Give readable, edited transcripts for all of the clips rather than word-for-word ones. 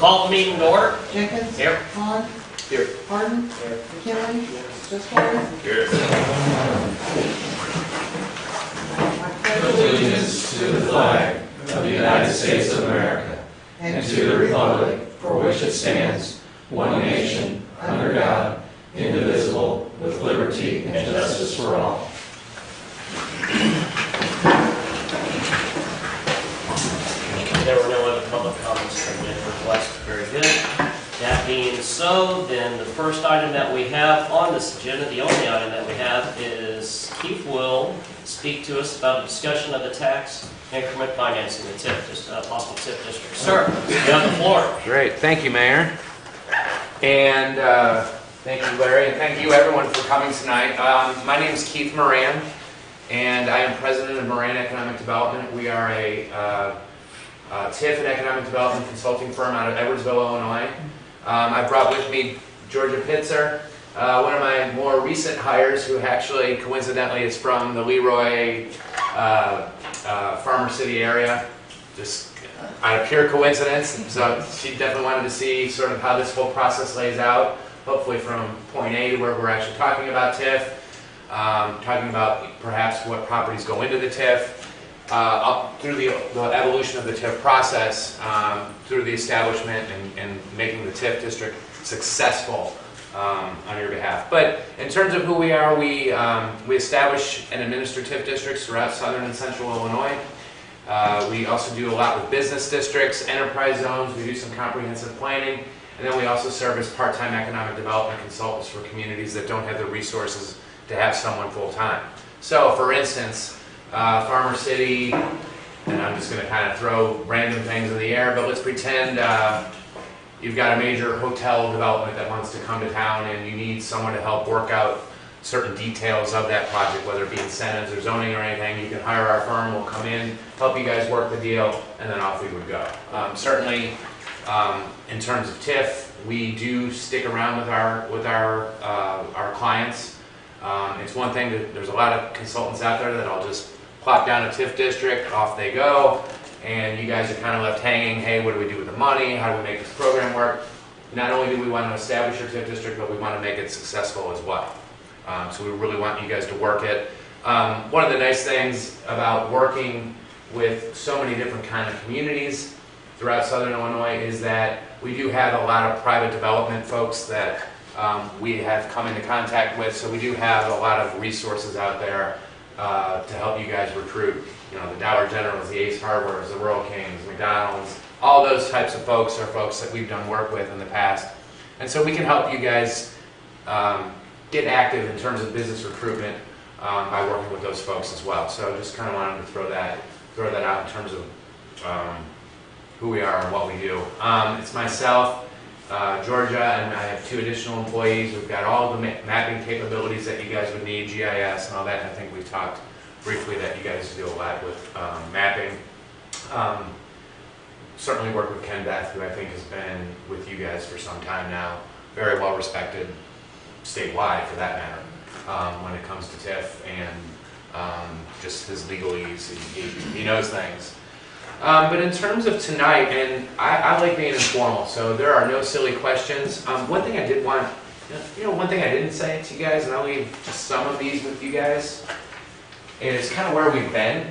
Call the meeting to order. Jenkins. Here. Hahn. Here. Harden. Here. McKinley. Sisler. Here. Allegiance to the flag of the United States of America and to the republic for which it stands, one nation, under God, indivisible, with liberty and justice for all. There were no other public comments from the request. Very good. That being so, then the first item that we have on this agenda, the only item that we have, is Keith will speak to us about a discussion of the tax increment financing, the TIF, possible TIF district. Sir, you have the floor. Great, thank you, Mayor. And thank you, Larry, and thank you everyone for coming tonight. My name is Keith Moran, and I am president of Moran Economic Development. We are a TIF and economic development consulting firm out of Edwardsville, Illinois. I brought with me Georgia Pitzer, one of my more recent hires, who actually coincidentally is from the Leroy Farmer City area, just out of pure coincidence. So she definitely wanted to see sort of how this whole process lays out, hopefully from point A to where we're actually talking about TIF, talking about perhaps what properties go into the TIF, up through the evolution of the TIF process, through the establishment and making the TIF district successful on your behalf. But in terms of who we are, we establish and administer TIF districts throughout southern and central Illinois. We also do a lot with business districts, enterprise zones. We do some comprehensive planning, and then we also serve as part-time economic development consultants for communities that don't have the resources to have someone full-time. So, for instance, Farmer City, and I'm just going to kind of throw random things in the air, but let's pretend you've got a major hotel development that wants to come to town and you need someone to help work out certain details of that project, whether it be incentives or zoning or anything. You can hire our firm, we'll come in, help you guys work the deal, and then off we would go. Certainly, in terms of TIF, we do stick around with our clients. It's one thing that there's a lot of consultants out there that I'll just plop down a TIF district, off they go, and you guys are kind of left hanging. Hey, what do we do with the money? How do we make this program work? Not only do we want to establish your TIF district, but we want to make it successful as well. So we really want you guys to work it. One of the nice things about working with so many different kind of communities throughout southern Illinois is that we do have a lot of private development folks that we have come into contact with, so we do have a lot of resources out there to help you guys recruit. You know, the Dollar Generals, the Ace Hardwares, the Rural Kings, McDonald's, all those types of folks are folks that we've done work with in the past. And so we can help you guys get active in terms of business recruitment by working with those folks as well. So just kind of wanted to throw that out in terms of who we are and what we do. It's myself, Georgia, and I have 2 additional employees. We've got all the mapping capabilities that you guys would need, GIS and all that. And I think we've talked briefly that you guys do a lot with mapping. Certainly work with Ken Beth, who I think has been with you guys for some time now. Very well respected statewide, for that matter, when it comes to TIF and just his legalese. He knows things. But in terms of tonight, and I like being informal, so there are no silly questions. One thing I did want, one thing I didn't say to you guys, and I'll leave just some of these with you guys, is kind of where we've been.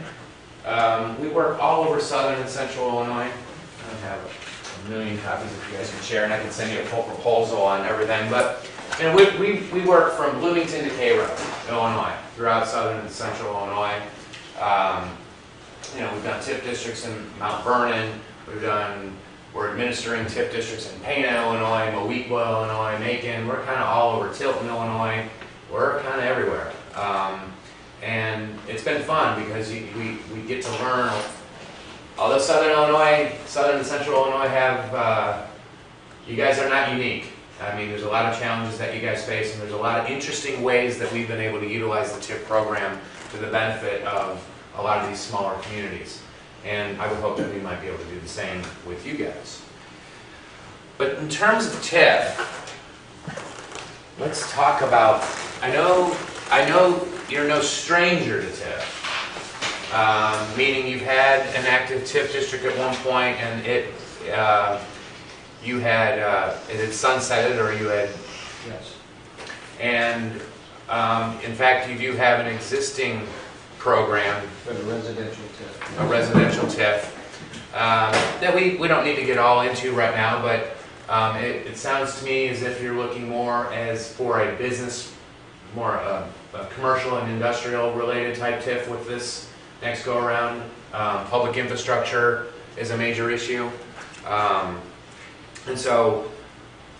We work all over southern and central Illinois. I have a million copies if you guys can share, and I can send you a full proposal on everything. But you know, we work from Bloomington to Cairo, Illinois, throughout southern and central Illinois. You know, we've done TIF districts in Mount Vernon. We're administering TIF districts in Pana, Illinois, Moweaqua, Illinois, Macon. We're kind of all over Tilton, Illinois. We're kind of everywhere. And it's been fun because we get to learn. Although southern and central Illinois have, you guys are not unique. I mean, there's a lot of challenges that you guys face, and there's a lot of interesting ways that we've been able to utilize the TIF program to the benefit of a lot of these smaller communities. And I would hope that we might be able to do the same with you guys. But in terms of TIF, let's talk about, I know you're no stranger to TIF. Meaning you've had an active TIF district at one point, and you had, it had sunsetted, or you had, Yes. and in fact, you do have an existing program, For the residential TIF. a residential TIF, that we don't need to get all into right now, but it sounds to me as if you're looking more as for a business, more a commercial and industrial related type TIF with this next go around. Public infrastructure is a major issue. And so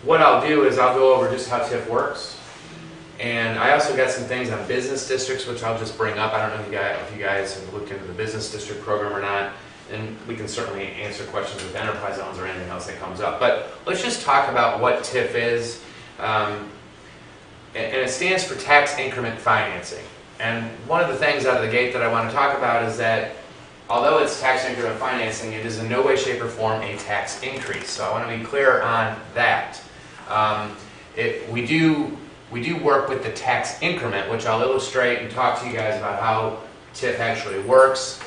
what I'll do is I'll go over just how TIF works. And I also got some things on business districts, which I'll just bring up. I don't know if you guys have looked into the business district program or not. And we can certainly answer questions with enterprise zones or anything else that comes up. But let's just talk about what TIF is. And it stands for tax increment financing. And one of the things out of the gate that I want to talk about is that although it's tax increment financing, it is in no way, shape, or form a tax increase. So I want to be clear on that. We do work with the tax increment, which I'll illustrate and talk to you guys about how TIF actually works.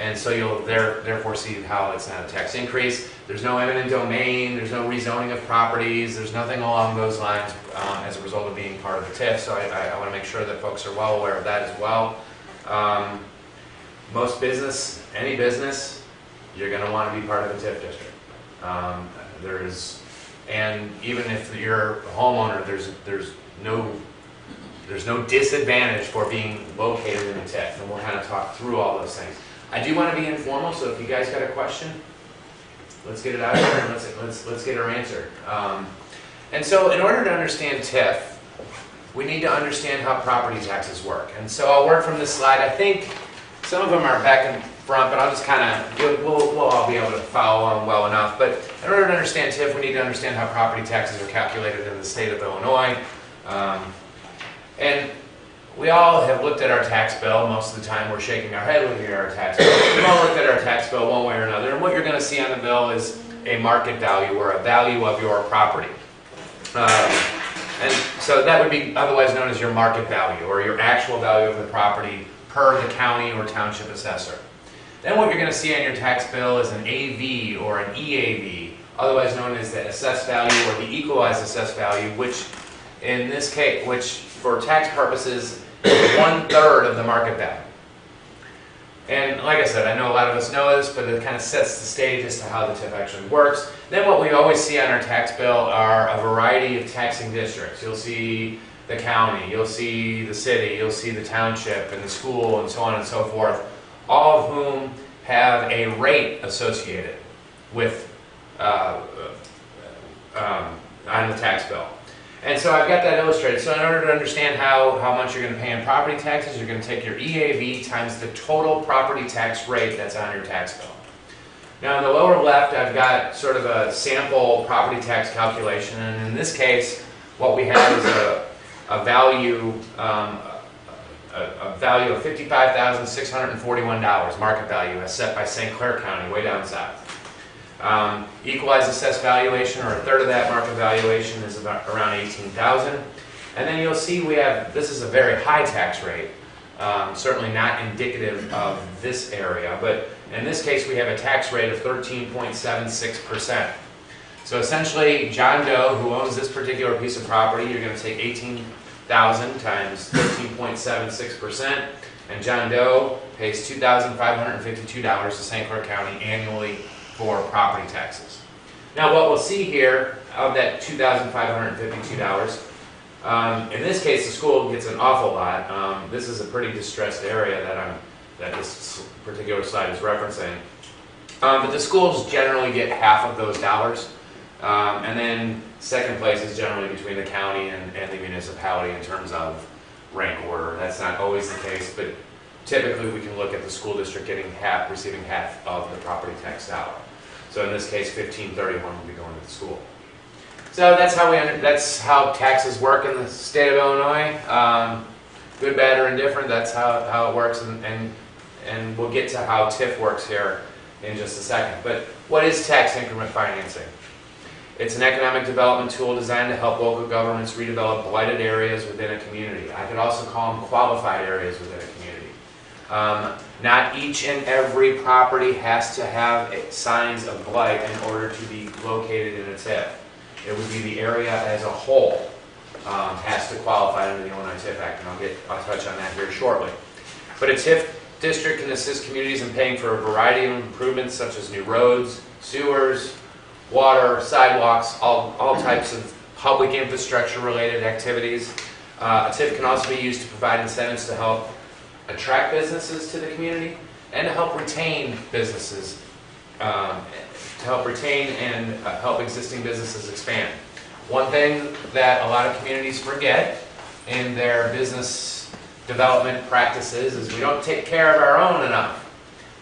And so you'll therefore see how it's not a tax increase. There's no eminent domain, there's no rezoning of properties, there's nothing along those lines as a result of being part of the TIF. So I want to make sure that folks are well aware of that as well. Most business, any business, you're going to want to be part of a TIF district. And even if you're a homeowner, there's no disadvantage for being located in a TIF, and we'll kind of talk through all those things. I do want to be informal, so if you guys got a question, let's get it out there and let's get her answered. And so in order to understand TIF, we need to understand how property taxes work. And so I'll work from this slide. I think some of them are back in front, but I'll just kind of, we'll all be able to follow along well enough. But in order to understand TIF, we need to understand how property taxes are calculated in the state of Illinois. And we all have looked at our tax bill. Most of the time we're shaking our head looking at our tax bill. We've all looked at our tax bill one way or another. And what you're going to see on the bill is a market value or a value of your property. And so that would be otherwise known as your market value or your actual value of the property per the county or township assessor. Then what you're going to see on your tax bill is an AV or an EAV, otherwise known as the assessed value or the equalized assessed value, which in this case, which for tax purposes is 1/3 of the market value. And like I said, I know a lot of us know this, but it kind of sets the stage as to how the TIF actually works. Then what we always see on our tax bill are a variety of taxing districts. You'll see the county, you'll see the city, you'll see the township and the school and so on and so forth, all of whom have a rate associated with on the tax bill. And so I've got that illustrated. So in order to understand how much you're going to pay in property taxes, you're going to take your EAV times the total property tax rate that's on your tax bill. Now in the lower left, I've got sort of a sample property tax calculation. And in this case, what we have is a value of $55,641, market value, as set by St. Clair County, way down south. Equalized assessed valuation, or 1/3 of that market valuation, is about around $18,000. And then you'll see we have, this is a very high tax rate, certainly not indicative of this area, but in this case we have a tax rate of 13.76%. So essentially, John Doe, who owns this particular piece of property, you're going to take 18,000 times 13.76%, and John Doe pays $2,552 to St. Clair County annually for property taxes. Now what we'll see here, of that $2,552, in this case the school gets an awful lot. This is a pretty distressed area that this particular slide is referencing. But the schools generally get half of those dollars. And then second place is generally between the county and the municipality in terms of rank order. That's not always the case, but typically we can look at the school district receiving half of the property tax dollar. So in this case, $1,531 would be going to the school. So that's how taxes work in the state of Illinois. Good, bad, or indifferent. That's how it works, and we'll get to how TIF works here in just a second. But what is tax increment financing? It's an economic development tool designed to help local governments redevelop blighted areas within a community. I could also call them qualified areas within a community. Not each and every property has to have signs of blight in order to be located in a TIF. It would be the area as a whole has to qualify under the Illinois TIF Act, and I'll touch on that here shortly. But a TIF district can assist communities in paying for a variety of improvements such as new roads, sewers, water, sidewalks, all types of public infrastructure related activities. A TIF can also be used to provide incentives to help attract businesses to the community and to help retain businesses, and help existing businesses expand. One thing that a lot of communities forget in their business development practices is we don't take care of our own enough.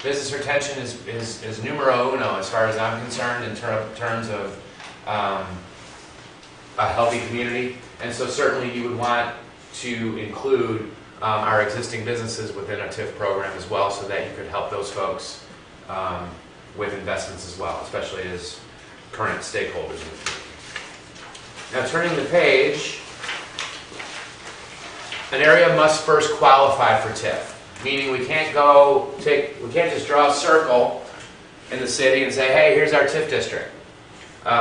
Business retention is numero uno as far as I'm concerned in terms of a healthy community, and so certainly you would want to include our existing businesses within a TIF program as well, so that you could help those folks with investments as well, especially as current stakeholders. Now turning the page, an area must first qualify for TIF, meaning we can't just draw a circle in the city and say, hey, here's our TIF district.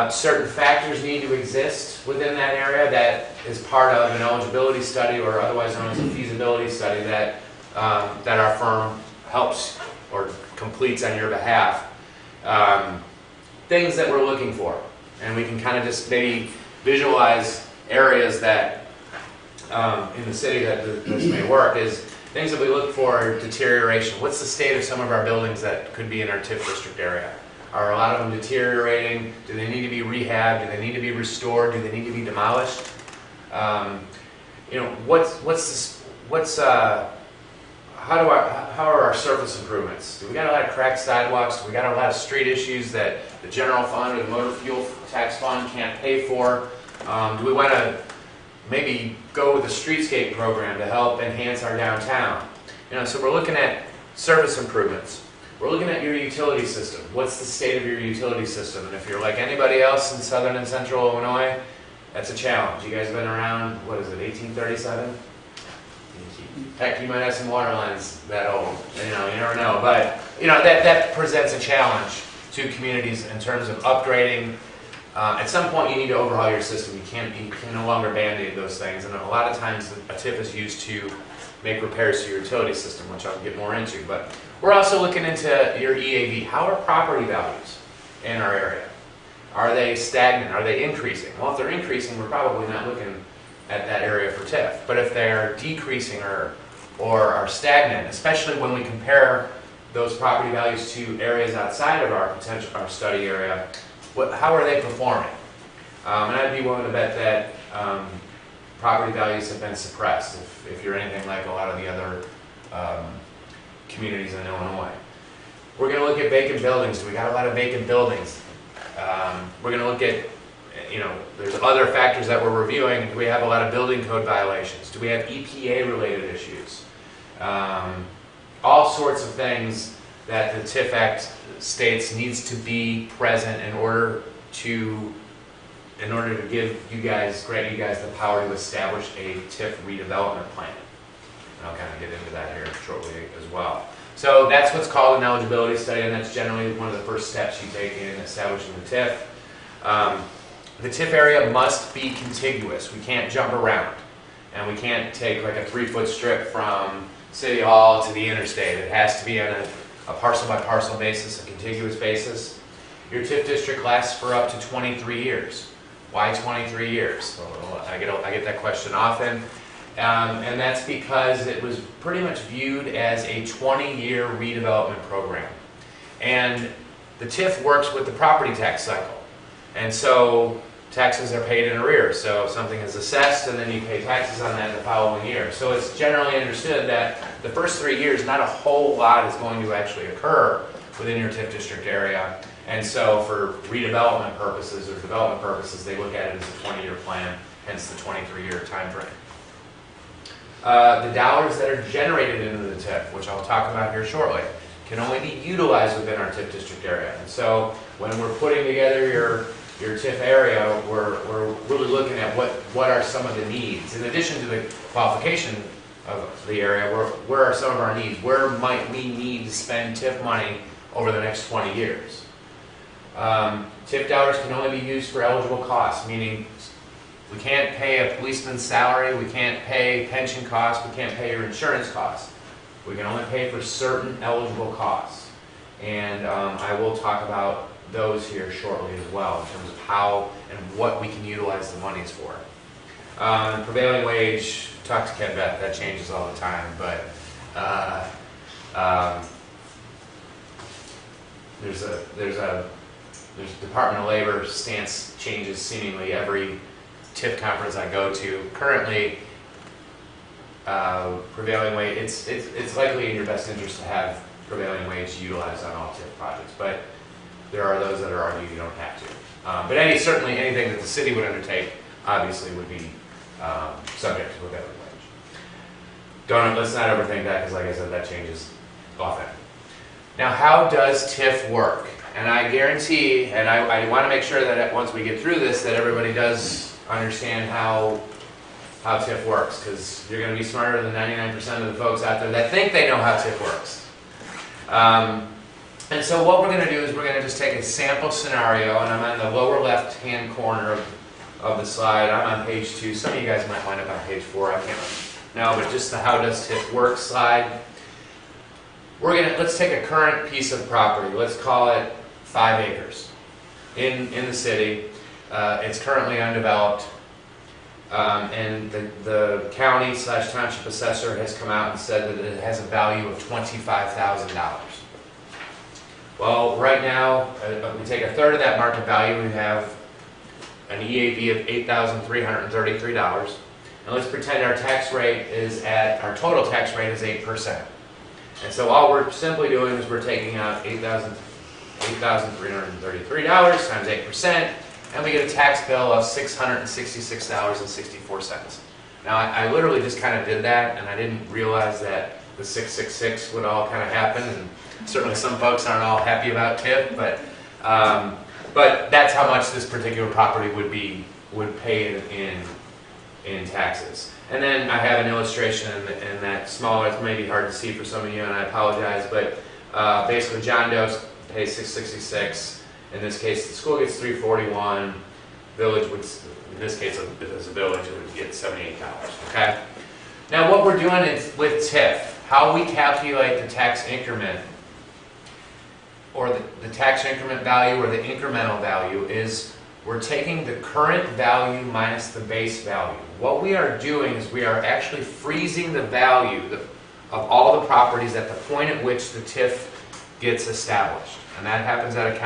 Certain factors need to exist within that area that is part of an eligibility study, or otherwise known as a feasibility study, that our firm helps or completes on your behalf. Things that we're looking for, and we can kind of just maybe visualize areas that in the city that this may work, is things that we look for: deterioration. What's the state of some of our buildings that could be in our TIF district area? Are a lot of them deteriorating? Do they need to be rehabbed? Do they need to be restored? Do they need to be demolished? How are our surface improvements? Do we got a lot of cracked sidewalks? Do we got a lot of street issues that the general fund or the motor fuel tax fund can't pay for? Do we want to maybe go with a streetscape program to help enhance our downtown? So we're looking at surface improvements. We're looking at your utility system. What's the state of your utility system? And if you're like anybody else in southern and central Illinois, that's a challenge. You guys have been around, what is it, 1837? Heck, you might have some water lines that old. You never know. But that presents a challenge to communities in terms of upgrading. At some point, you need to overhaul your system. You can no longer band-aid those things. And a lot of times, a TIF is used to make repairs to your utility system, which I'll get more into. But we're also looking into your EAV. How are property values in our area? Are they stagnant? Are they increasing? Well, if they're increasing, we're probably not looking at that area for TIF. But if they're decreasing or are stagnant, especially when we compare those property values to areas outside of our study area, how are they performing? And I'd be willing to bet that property values have been suppressed if you're anything like a lot of the other communities in Illinois. We're going to look at vacant buildings. Do we got a lot of vacant buildings? We're going to look at, there's other factors that we're reviewing. Do we have a lot of building code violations? Do we have EPA related issues? All sorts of things that the TIF Act states needs to be present in order to grant you guys the power to establish a TIF redevelopment plan. And I'll kind of get into that here shortly as well. So that's what's called an eligibility study, and that's generally one of the first steps you take in establishing the TIF. The TIF area must be contiguous. We can't jump around, and we can't take like a 3-foot strip from City Hall to the interstate. It has to be on a parcel by parcel basis, a contiguous basis. Your TIF district lasts for up to 23 years. Why 23 years? Well, I get that question often. And that's because it was pretty much viewed as a 20-year redevelopment program. And the TIF works with the property tax cycle. And so taxes are paid in arrears. So something is assessed and then you pay taxes on that the following year. So it's generally understood that the first 3 years, not a whole lot is going to actually occur within your TIF district area. And so for redevelopment purposes or development purposes, they look at it as a 20-year plan, hence the 23-year time frame. The dollars that are generated into the TIF, which I'll talk about here shortly, can only be utilized within our TIF district area. And so when we're putting together your TIF area, we're really looking at what are some of the needs. In addition to the qualification of the area. Where are some of our needs? Where might we need to spend TIF money over the next 20 years? TIF dollars can only be used for eligible costs, meaning we can't pay a policeman's salary, we can't pay pension costs, we can't pay your insurance costs. We can only pay for certain eligible costs. And I will talk about those here shortly as well, in terms of how and what we can utilize the monies for. Prevailing wage, talk to Ken Beth, that changes all the time, but there's Department of Labor stance changes seemingly every TIF conference I go to. Currently, prevailing wage, it's likely in your best interest to have prevailing wage utilized on all TIF projects, but there are those that are arguing you don't have to. But certainly anything that the city would undertake obviously would be subject to prevailing wage. Let's not overthink that, because like I said, that changes often. Now, how does TIF work? And I guarantee, and I want to make sure that once we get through this, that everybody does understand how TIF works, because you're going to be smarter than 99% of the folks out there that think they know how TIF works. And so what we're going to do is we're going to just take a sample scenario, and I'm on the lower left-hand corner of the slide. I'm on page 2. Some of you guys might wind up on page 4. I can't know, but just the how does TIF work slide. Let's take a current piece of property. Let's call it 5 acres in the city. It's currently undeveloped, and the county / township assessor has come out and said that it has a value of $25,000. Well, right now, we take a third of that market value. We have an EAV of $8,333, and let's pretend our total tax rate is 8%. And so all we're simply doing is we're taking out $8,333 times 8%, and we get a tax bill of $666.64. Now, I literally just kind of did that, and I didn't realize that the 666 would all kind of happen, and certainly some folks aren't all happy about TIF, but that's how much this particular property would pay in taxes. And then I have an illustration in that small. It may be hard to see for some of you, and I apologize, but basically John Doe pays $666. In this case, the school gets $341. Village would, in this case, as a village, it would get $78. Okay. Now, what we're doing is with TIF, how we calculate the tax increment, or the tax increment value, or the incremental value, is we're taking the current value minus the base value. What we are doing is we are actually freezing the value of all the properties at the point at which the TIF gets established. And that happens at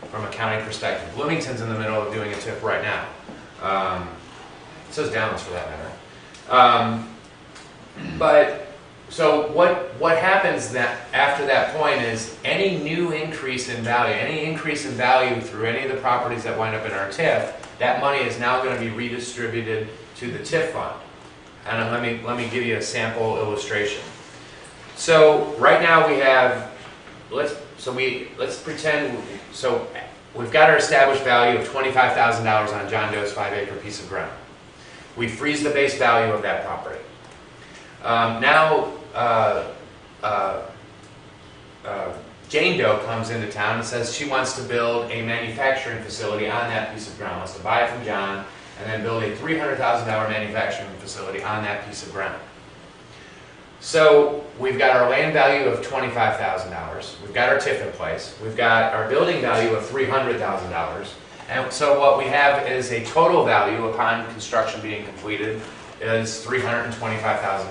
from a county perspective. Bloomington's in the middle of doing a TIF right now. So is Dallas, for that matter. So what happens after that point is any new increase in value, any increase in value through any of the properties that wind up in our TIF, that money is now going to be redistributed to the TIF fund. And let me give you a sample illustration. So right now we have, let's pretend, so we've got our established value of $25,000 on John Doe's 5-acre piece of ground. We freeze the base value of that property. Jane Doe comes into town and says she wants to build a manufacturing facility on that piece of ground, wants to buy it from John, and then build a $300,000 manufacturing facility on that piece of ground. So we've got our land value of $25,000, we've got our TIF in place, we've got our building value of $300,000, and so what we have is a total value upon construction being completed is $325,000.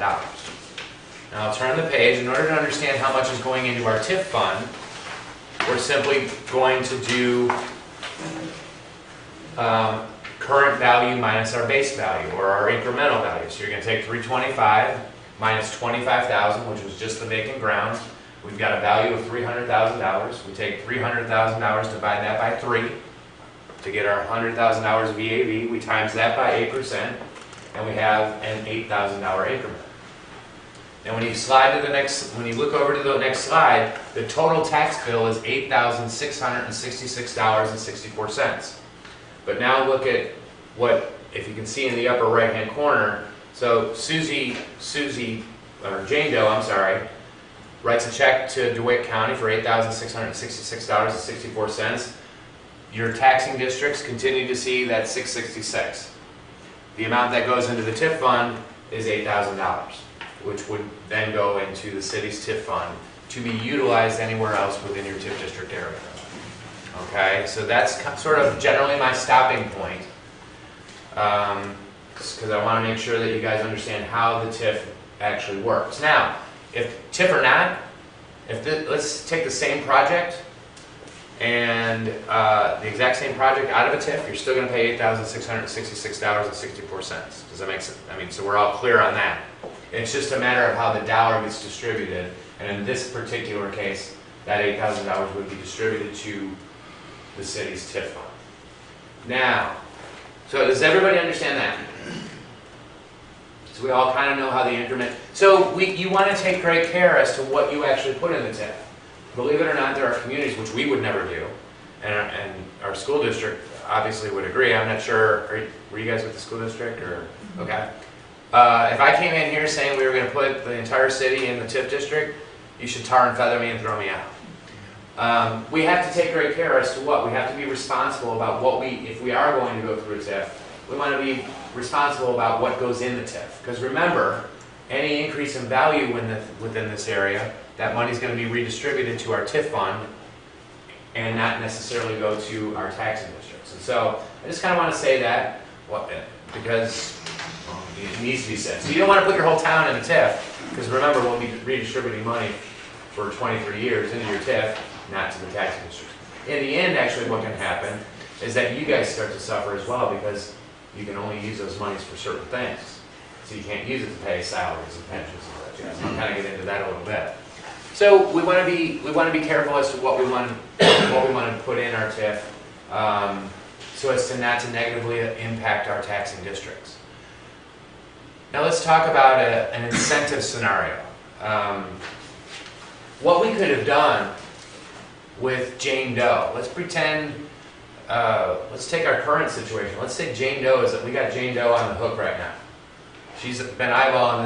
Now I'll turn the page. In order to understand how much is going into our TIF fund, we're simply going to do current value minus our base value, or our incremental value. So you're going to take 325 minus 25,000, which was just the vacant ground. We've got a value of $300,000. We take $300,000, divide that by 3 to get our $100,000 VAV. We times that by 8%, and we have an $8,000 increment. And when you look over to the next slide, the total tax bill is $8,666.64. But now look at what, if you can see in the upper right-hand corner, so Susie or Jane Doe, I'm sorry, writes a check to DeWitt County for $8,666.64. Your taxing districts continue to see that $666. The amount that goes into the TIF fund is $8,000, which would then go into the city's TIF fund to be utilized anywhere else within your TIF district area. Okay, so that's sort of generally my stopping point, because I want to make sure that you guys understand how the TIF actually works. Now, if TIF or not, let's take the same project and the exact same project out of a TIF, you're still going to pay $8,666.64. Does that make sense? I mean, so we're all clear on that. It's just a matter of how the dollar gets distributed, and in this particular case, that $8,000 would be distributed to the city's TIF fund. Now, so does everybody understand that? So we all kind of know how the increment. So you want to take great care as to what you actually put in the TIF. Believe it or not, there are communities which we would never do, and our school district obviously would agree. I'm not sure. Were you guys with the school district or okay? If I came in here saying we were going to put the entire city in the TIF district, you should tar and feather me and throw me out. We have to take great care as to what we have to be responsible about. If we are going to go through a TIF, we want to be responsible about what goes in the TIF. Because remember, any increase in value within this area, that money is going to be redistributed to our TIF fund and not necessarily go to our taxing districts. And so I just kind of want to say that because it needs to be said. So you don't want to put your whole town in a TIF, because remember, we'll be redistributing money for 23 years into your TIF, not to the taxing district. In the end, actually, what can happen is that you guys start to suffer as well, because you can only use those monies for certain things. So you can't use it to pay salaries and pensions and such. So I'll kind of get into that a little bit. So we want to be careful as to what we want to put in our TIF, so as to not to negatively impact our taxing districts. Now let's talk about an incentive scenario. What we could have done with Jane Doe. Let's pretend. Let's take our current situation. Let's say Jane Doe we got Jane Doe on the hook right now. She's been eyeballing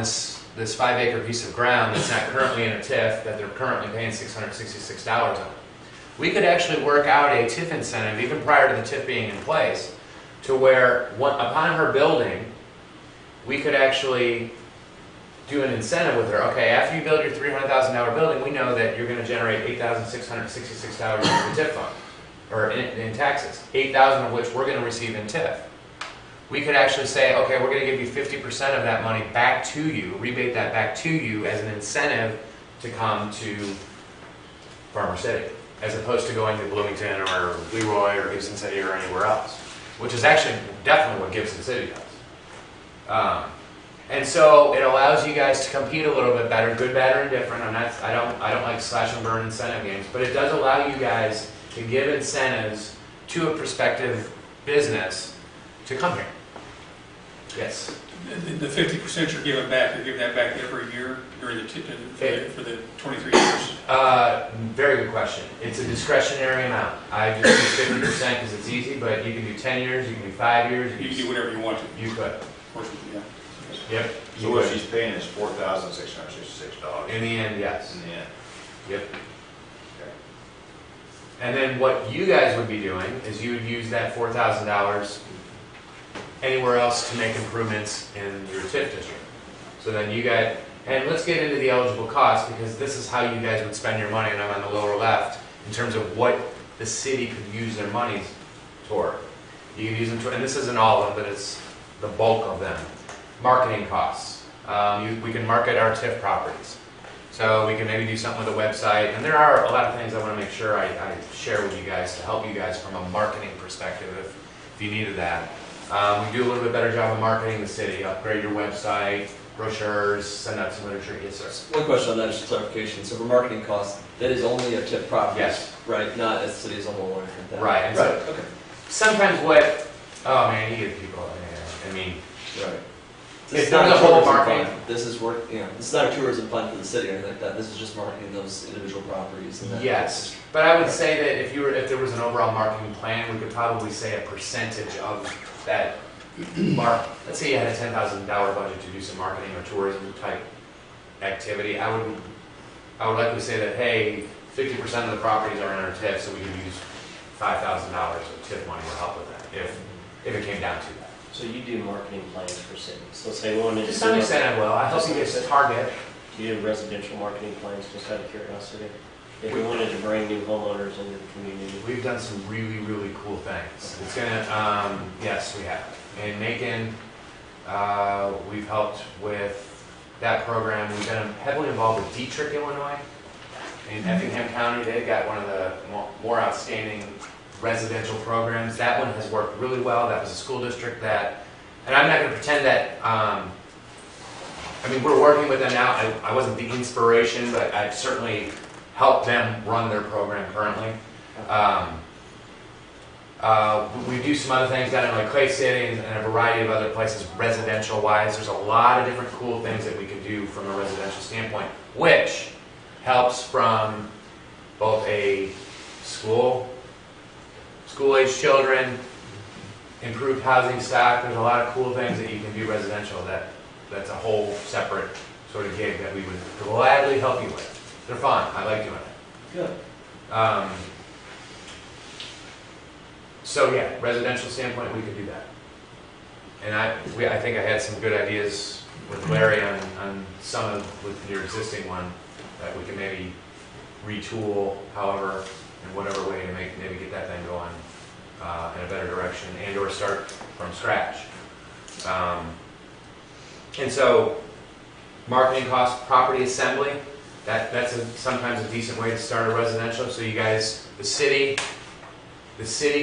this 5-acre piece of ground that's not currently in a TIF, that they're currently paying $666 on. We could actually work out a TIF incentive, even prior to the TIF being in place, to where upon her building, we could actually do an incentive with her. Okay, after you build your $300,000 building, we know that you're going to generate $8,666 in the TIF fund, or in taxes, $8,000 of which we're going to receive in TIF. We could actually say, okay, we're going to give you 50% of that money back to you, rebate that back to you as an incentive to come to Farmer City, as opposed to going to Bloomington or Leroy or Gibson City or anywhere else, which is actually definitely what Gibson City does. And so it allows you guys to compete a little bit better, good, bad, or indifferent. I don't like slash and burn incentive games, but it does allow you guys to give incentives to a prospective business to come here. Yes. The 50% you're giving back, you're giving that back every year during for the 23 years? Very good question. It's a discretionary amount. I just do 50% because it's easy, but you can do 10 years, you can do 5 years. You can do whatever you want to. You could. Of course, yeah. Yep. So what she's paying is $4,666. In the end, yes. In the end. Yep. And then what you guys would be doing is you would use that $4,000 anywhere else to make improvements in your TIF district. So then and let's get into the eligible costs, because this is how you guys would spend your money, and I'm on the lower left, in terms of what the city could use their money toward. You can use them and this isn't all of them, but it's the bulk of them. Marketing costs. We can market our TIF properties. So we can maybe do something with a website, and there are a lot of things I want to make sure I share with you guys to help you guys from a marketing perspective if you needed that. We do a little bit better job of marketing the city, upgrade your website, brochures, send out some literature. Yes, sir. One question on that, just clarification. So for marketing costs, that is only a TIF property? Yes. Right, not as the city as a whole or anything like that? Right. And right, so okay. sometimes oh man, you get people, I mean. Right. If there's a whole marketing. This is this is not a tourism plan for the city or anything like that. This is just marketing those individual properties. And that yes, but I would say that if there was an overall marketing plan, we could probably say a percentage of that mark. Let's say you had a $10,000 budget to do some marketing or tourism type activity, I would likely say that, hey, 50% of the properties are in our TIF, so we can use $5,000 of TIF money to help with that, if it came down to that. So you do marketing plans for cities. Let's say we wanted To to some do, extent I will, I help you guys target. do you do residential marketing plans, just out of curiosity? If we wanted to bring new homeowners into the community. We've done some really, really cool things. It's gonna, yes, we have. In Macon, we've helped with that program. We've been heavily involved with Dietrich, Illinois. In Effingham County, they've got one of the more outstanding residential programs. That one has worked really well. That was a school district that, and I'm not gonna pretend that, I mean, we're working with them now. I wasn't the inspiration, but I've certainly helped them run their program currently. We do some other things down in like Clay City and a variety of other places residential-wise. There's a lot of different cool things that we can do from a residential standpoint, which helps from both a school-age children, improved housing stock. There's a lot of cool things that you can do residential that's a whole separate sort of gig that we would gladly help you with. They're fun. I like doing it. Good. So yeah, residential standpoint, we could do that. And I think I had some good ideas with Larry on some of with your existing one that we can maybe retool, however, in whatever way to maybe get that thing going in a better direction and/or start from scratch. And so, marketing costs, property assembly. That's sometimes a decent way to start a residential. So you guys, the city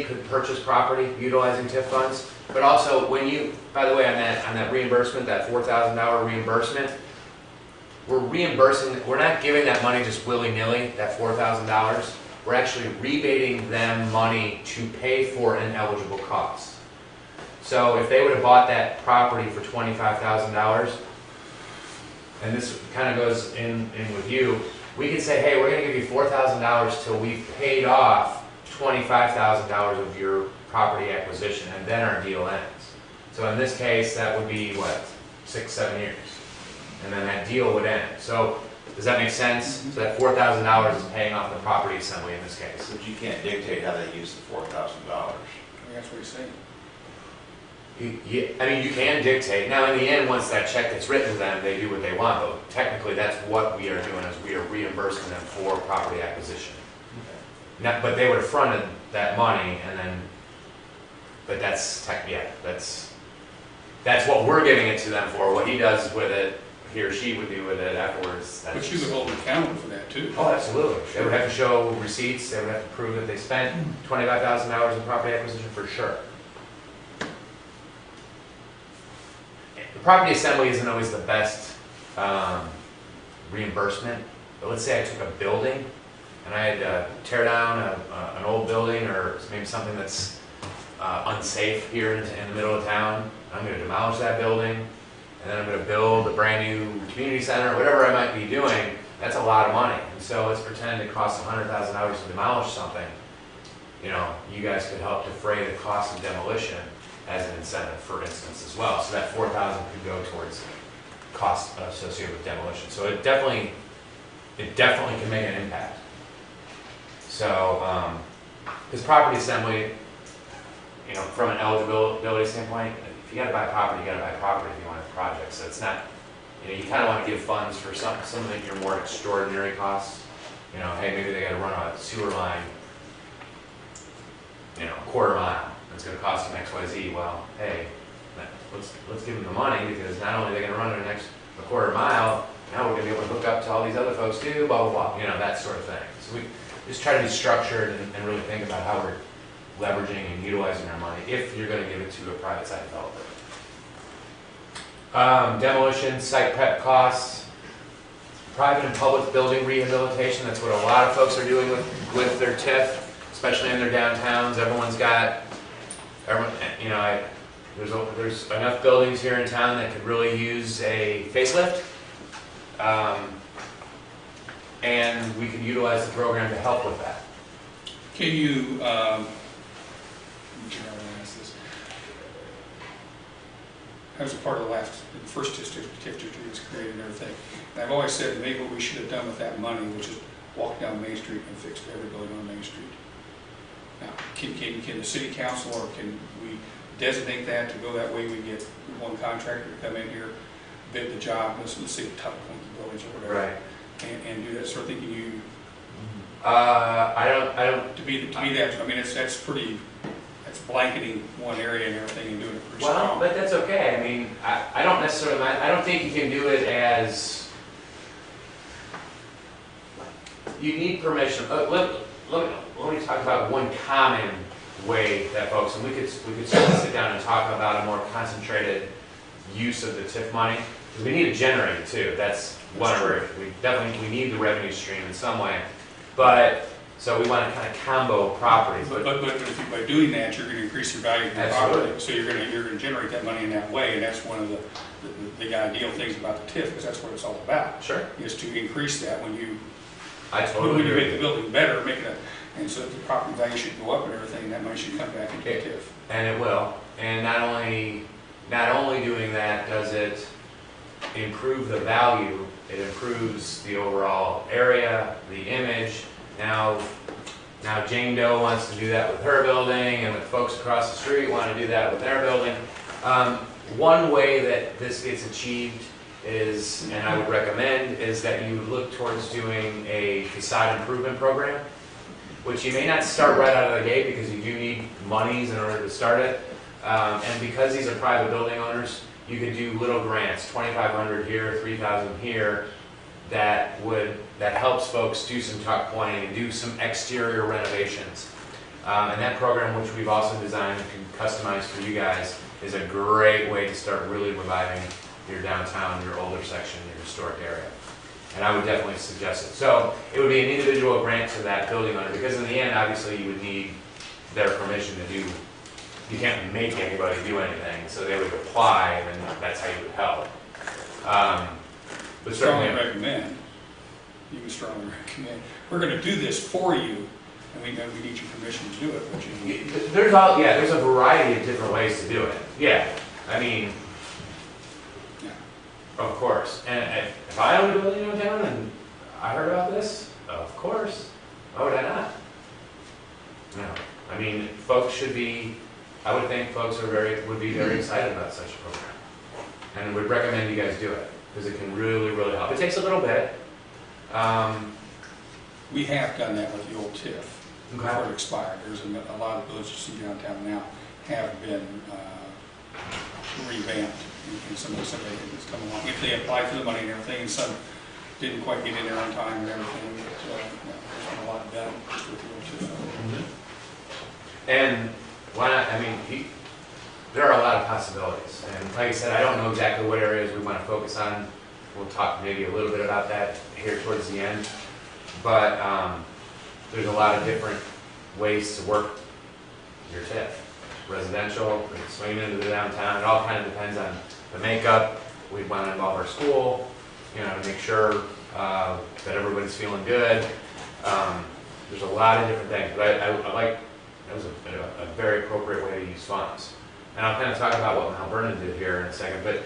could purchase property utilizing TIF funds, but also when you, by the way, on that reimbursement, that $4,000 reimbursement, we're not giving that money just willy-nilly, that $4,000. We're actually rebating them money to pay for an eligible cost. So if they would have bought that property for $25,000, and this kind of goes in with you, we could say, hey, we're going to give you $4,000 till we've paid off $25,000 of your property acquisition, and then our deal ends. So in this case, that would be, what, 6-7 years? And then that deal would end. So does that make sense? So that $4,000 is paying off the property assembly in this case. But you can't dictate how they use the $4,000. That's what he's saying. I mean, you can dictate. Now, in the end, once that check gets written to them, they do what they want. But technically, that's what we are doing, is we are reimbursing them for property acquisition. Now, but they would have fronted that money, and then, but that's what we're giving it to them for. What he does with it, he or she would do with it afterwards. But you would hold them accountable for that too. Oh, absolutely. They would have to show receipts. They would have to prove that they spent $25,000 in property acquisition for sure. The property assembly isn't always the best reimbursement, but let's say I took a building and I had to tear down an old building or maybe something that's unsafe here in the middle of town. I'm going to demolish that building, and then I'm going to build a brand new community center, whatever I might be doing. That's a lot of money. And so let's pretend it costs $100,000 to demolish something. You know, you guys could help defray the cost of demolition as an incentive, for instance, as well. So that $4,000 could go towards costs associated with demolition. So it definitely can make an impact. So, because property assembly, you know, from an eligibility standpoint, if you got to buy property, you got to buy property if you want a project. So it's not, you know, you kind of want to give funds for some of your more extraordinary costs. You know, hey, maybe they got to run a sewer line, you know, a quarter mile. It's going to cost them X, Y, Z. Well, hey, let's give them the money, because not only are they going to run it a quarter mile, now we're going to be able to hook up to all these other folks too, blah, blah, blah, you know, that sort of thing. So we just try to be structured and really think about how we're leveraging and utilizing our money if you're going to give it to a private site developer. Demolition, site prep costs, private and public building rehabilitation. That's what a lot of folks are doing with their TIF, especially in their downtowns. You know, there's enough buildings here in town that could really use a facelift, and we can utilize the program to help with that. Can you, that was a part of the first TIF district was created and everything. And I've always said maybe what we should have done with that money, which is walk down Main Street and fix every building on Main Street. Now, can the city council or can we designate that to go that way? We get one contractor to come in here, bid the job, let's say top point the buildings or whatever, Right. and do that sort of thing. Can you? I don't. To be that, I mean, that's pretty. That's blanketing one area and everything and doing it pretty Well, strong. but that's okay. I mean, I don't necessarily. I don't think you can do it as. You need permission. Let me talk about one common way that folks, and we could sort of sit down and talk about a more concentrated use of the TIF money, because we need to generate it too. That's one of our, we need the revenue stream in some way. But, so we want to kind of combo properties. But by doing that, you're going to increase your value of your Absolutely. property. So you're going to generate that money in that way, and that's one of the ideal things about the TIF, because that's what it's all about. Sure. Is to increase that when you I totally make agree. the building better, and so the property value should go up and everything, and that money should come back into the TIF. And it will. And not only doing that does it improve the value, it improves the overall area, the image. Now Jane Doe wants to do that with her building, and the folks across the street want to do that with their building. One way that this gets achieved is, and I would recommend, is that you look towards doing a facade improvement program, which you may not start right out of the gate because you do need monies in order to start it. And because these are private building owners, you could do little grants, $2,500 here, $3,000 here, that helps folks do some tuck pointing and do some exterior renovations. And that program, which we've also designed and customized for you guys, is a great way to start really reviving your downtown, your older section, your historic area. And I would definitely suggest it. So it would be an individual grant to that building owner, because in the end, obviously, you would need their permission to do, you can't make anybody do anything, so they would apply, and then that's how you would help. But Strongly certainly, recommend. You can strongly recommend. We're going to do this for you, and we know we need your permission to do it, but you. there's a variety of different ways to do it. Yeah, I mean, Yeah. of course. And if I owned a building downtown and I heard about this, of course. Why would I not? No. I mean, folks should be, I would think folks would be very excited about such a program. And would recommend you guys do it, because it can really, really help. It takes a little bit. We have done that with the old TIF before Okay. it expired. There's a lot of villages you see downtown now have been revamped, and somebody has come along. If they applied for the money and everything, and some didn't quite get in there on time and everything, but there's been a lot done just with the old TIF. And why not, I mean, there are a lot of possibilities. And like I said, I don't know exactly what areas we want to focus on. We'll talk maybe a little bit about that here towards the end. But there's a lot of different ways to work your TIF. Residential, swinging into the downtown, it all kind of depends on the makeup. We want to involve our school, to make sure that everybody's feeling good. There's a lot of different things, but I like, that was a very appropriate way to use funds. And I'll kind of talk about what Mount Vernon did here in a second, but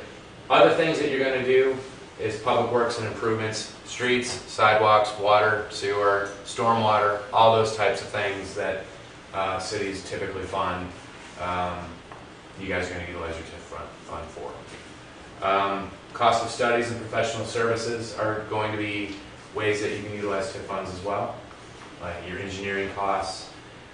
other things that you're going to do is public works and improvements, streets, sidewalks, water, sewer, stormwater, all those types of things that cities typically fund. You guys are going to utilize your TIF fund for. Cost of studies and professional services are going to be ways that you can utilize TIF funds as well, like your engineering costs,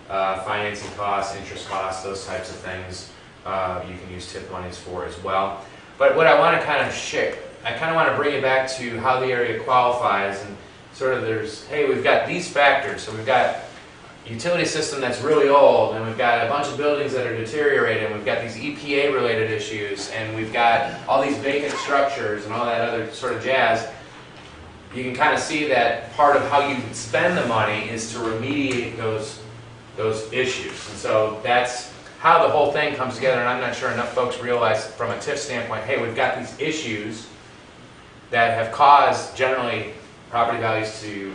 financing costs, interest costs, those types of things you can use TIF monies for as well. But what I want to kind of share, I kind of want to bring it back to how the area qualifies, and sort of we've got these factors. So we've got a utility system that's really old, and we've got a bunch of buildings that are deteriorating, we've got these EPA related issues, and we've got all these vacant structures and all that other sort of jazz. You can kind of see that part of how you spend the money is to remediate those issues. And so that's how the whole thing comes together, and I'm not sure enough folks realize from a TIF standpoint, hey, we've got these issues that have caused generally property values to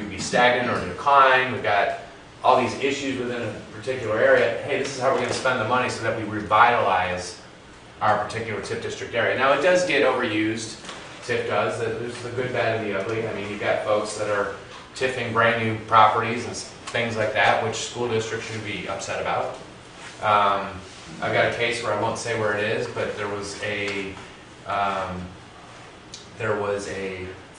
be stagnant or to decline. We've got all these issues within a particular area. Hey, this is how we're going to spend the money so that we revitalize our particular TIF district area. Now, it does get overused. TIF does. There's the good, bad, and the ugly. I mean, you've got folks that are TIFing brand new properties and things like that, which school districts should be upset about. I've got a case where I won't say where it is, but there was a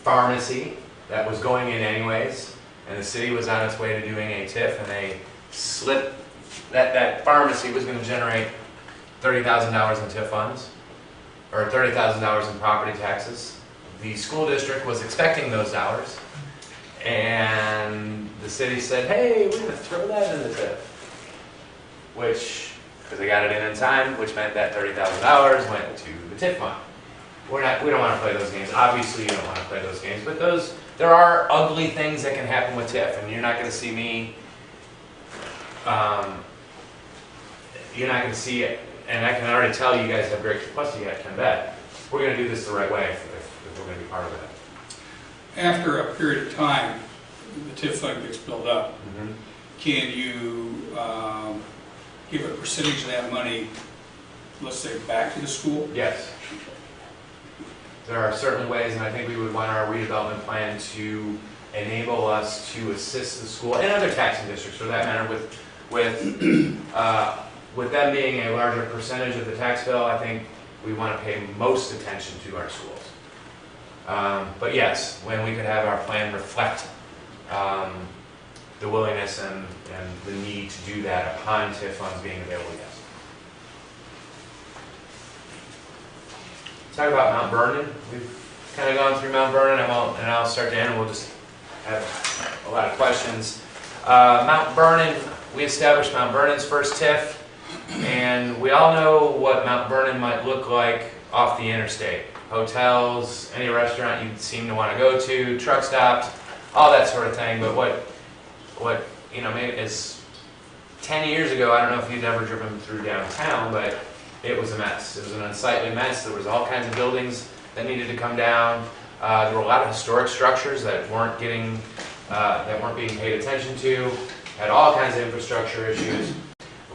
pharmacy that was going in anyways, and the city was on its way to doing a TIF, and they slipped that pharmacy was going to generate $30,000 in TIF funds, or $30,000 in property taxes. The school district was expecting those dollars, and the city said, hey, we're going to throw that in the TIF. Which, because they got it in time, which meant that $30,000 went to the TIF fund. We don't want to play those games. Obviously, you don't want to play those games, but there are ugly things that can happen with TIF, and you're not going to see me. You're not going to see it, and I can already tell you guys have great. Plus, you got Ken Bet. We're going to do this the right way if we're going to be part of it. After a period of time, the TIF fund gets built up. Mm-hmm. Can you give a percentage of that money, let's say, back to the school? Yes. There are certain ways, and I think we would want our redevelopment plan to enable us to assist the school and other taxing districts, for that matter, with them being a larger percentage of the tax bill. I think we want to pay most attention to our schools. But yes, when we could have our plan reflect the willingness and the need to do that upon TIF funds being available, yes. Talk about Mount Vernon. We've kind of gone through Mount Vernon, and I'll start to end, and we'll just have a lot of questions. Mount Vernon, we established Mount Vernon's first TIF, and we all know what Mount Vernon might look like off the interstate. Hotels, any restaurant you seem to want to go to, truck stops, all that sort of thing. But what you know, maybe is 10 years ago, I don't know if you'd ever driven through downtown, but it was a mess. It was an unsightly mess. There was all kinds of buildings that needed to come down. There were a lot of historic structures that weren't being paid attention to. Had all kinds of infrastructure issues.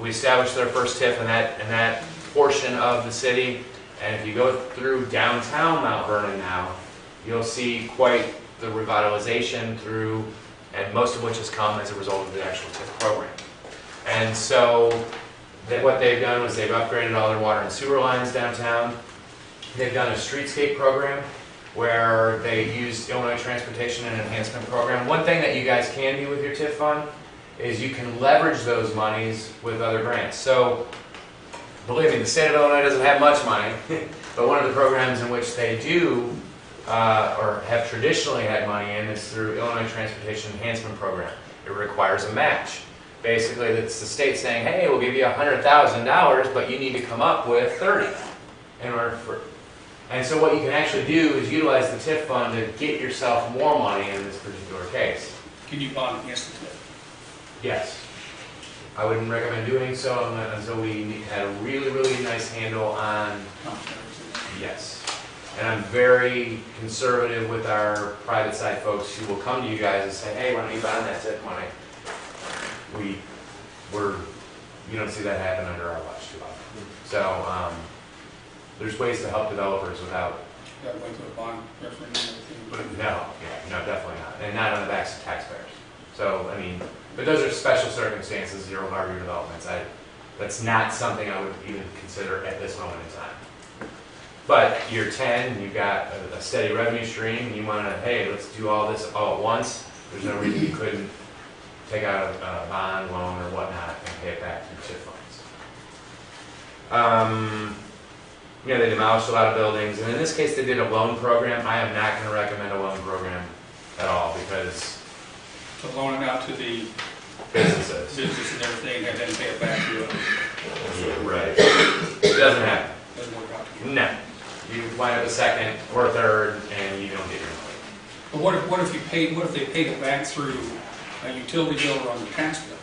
We established our first TIF in that portion of the city. And if you go through downtown Mount Vernon now, you'll see quite the revitalization through, and most of which has come as a result of the actual TIF program. And so what they've done was they've upgraded all their water and sewer lines downtown. They've done a streetscape program where they used Illinois Transportation and Enhancement Program. One thing that you guys can do with your TIF fund is you can leverage those monies with other grants. So believe me, the state of Illinois doesn't have much money, but one of the programs in which they do or have traditionally had money in is through Illinois Transportation Enhancement Program. It requires a match. Basically, it's the state saying, hey, we'll give you $100,000, but you need to come up with 30 in order for. And so what you can actually do is utilize the TIF fund to get yourself more money in this particular case. Can you bond against the TIF? Yes. I wouldn't recommend doing so until we had a really, really nice handle on. Yes. And I'm very conservative with our private side folks who will come to you guys and say, hey, why don't you bond that TIF money? You don't see that happen under our watch too often. So there's ways to help developers without. That went to a bond referendum. No, definitely not, and not on the backs of taxpayers. So I mean, but those are special circumstances. Zero larger developments. That's not something I would even consider at this moment in time. But year 10, you've got a steady revenue stream, and you want to, hey, let's do all this all at once. There's no reason you couldn't take out a bond, loan, or whatnot, and pay it back through TIF funds. They demolished a lot of buildings, and in this case they did a loan program. I am not going to recommend a loan program at all because... So loan it out to the businesses and everything, and then pay it back to you. Right. It doesn't happen. Doesn't work out. No. You wind up a second or a third, and you don't get your money. But what if they paid it back through a utility bill or on the tax bill?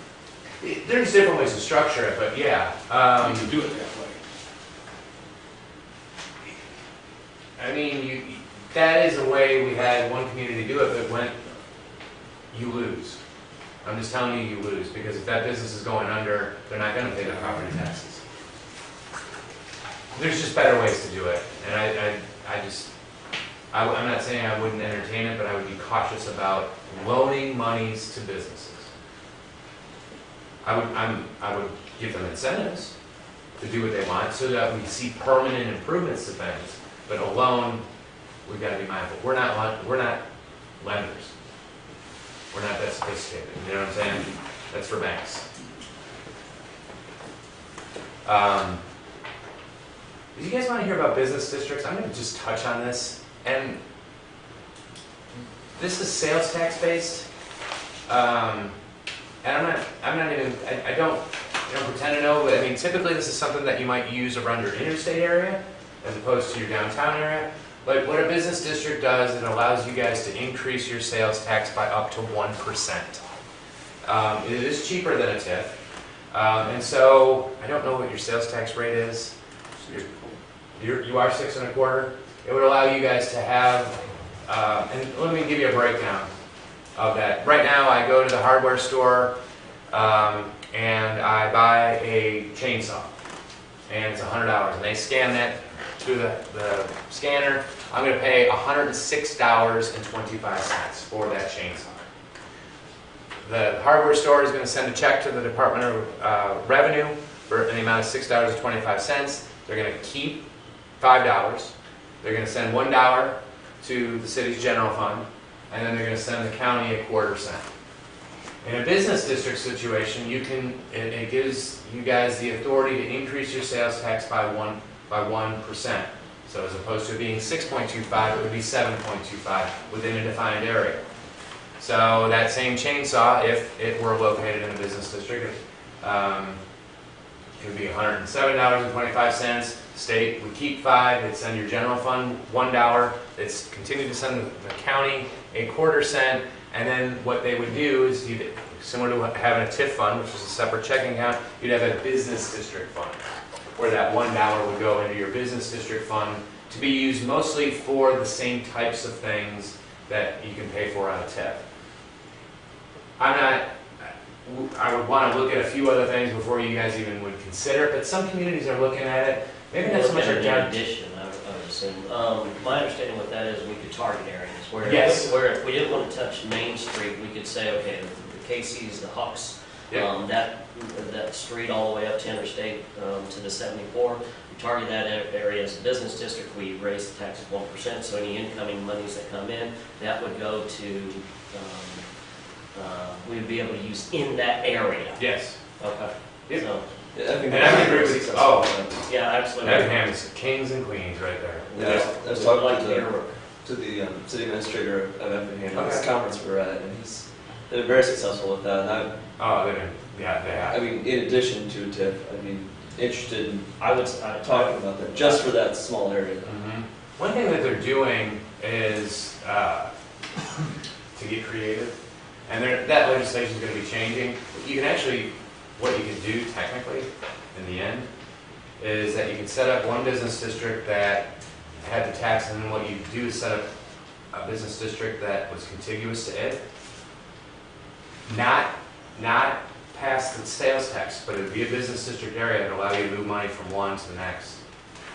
There's different ways to structure it, but yeah. You can do it that way. I mean, that is a way we had one community do it, but when you lose. I'm just telling you lose, because if that business is going under, they're not going to pay their property taxes. there's just better ways to do it, and I'm not saying I wouldn't entertain it, but I would be cautious about loaning monies to businesses. I would give them incentives to do what they want so that we see permanent improvements to things, but a loan, we've got to be mindful. We're not lenders. We're not that sophisticated, you know what I'm saying? That's for banks. Do you guys want to hear about business districts? I'm going to just touch on this. And this is sales tax based. And I don't pretend to know, but I mean, typically this is something that you might use around your interstate area as opposed to your downtown area. But what a business district does, it allows you guys to increase your sales tax by up to 1%. It is cheaper than a TIF. And so, I don't know what your sales tax rate is. You are 6 1/4. It would allow you guys to have, and let me give you a breakdown of that. Right now, I go to the hardware store and I buy a chainsaw, and it's $100. And they scan that through the scanner. I'm going to pay $106.25 for that chainsaw. The hardware store is going to send a check to the Department of Revenue for the amount of $6.25. They're going to keep $5. They're going to send $1 to the city's general fund, and then they're going to send the county a 1/4 cent. In a business district situation, it gives you guys the authority to increase your sales tax by 1%. So as opposed to it being 6.25, it would be 7.25 within a defined area. So that same chainsaw, if it were located in a business district, it would be $107.25. State would keep $5. They'd send your general fund $1. They'd continue to send the county a 1/4 cent. And then what they would do is, similar to having a TIF fund, which is a separate checking account, you'd have a business district fund, where that $1 would go into your business district fund to be used mostly for the same types of things that you can pay for on a TIF. I would want to look at a few other things before you guys even would consider it, but some communities are looking at it. Maybe not so much in our addition, I would assume. My understanding with that is we could target areas where, Yes. where if we didn't want to touch Main Street, we could say, okay, the Casey's, the Hucks, Yeah. that street all the way up to Interstate to the 74. We target that area as a business district. We raise the tax at 1%. So any incoming monies that come in, that would go to. We would be able to use in that area. Yes. Okay. Yep. So, Yeah, I think And I would agree with you. Oh. yeah, absolutely. Effinham's kings and queens right there. Yeah, I was We'd talking like to to hear the city administrator of Effingham at this Okay. conference we were at, and they've been very successful with that. And They have. I mean, in addition to TIF, I'd be interested in I would talking about that, just for that small area. Mhm. One thing that they're doing is to get creative, and that legislation is going to be changing. You can actually, what you can do technically, in the end, is that you can set up one business district that had the tax, and then what you do is set up a business district that was contiguous to it. Not past the sales tax, but it would be a business district area that would allow you to move money from one to the next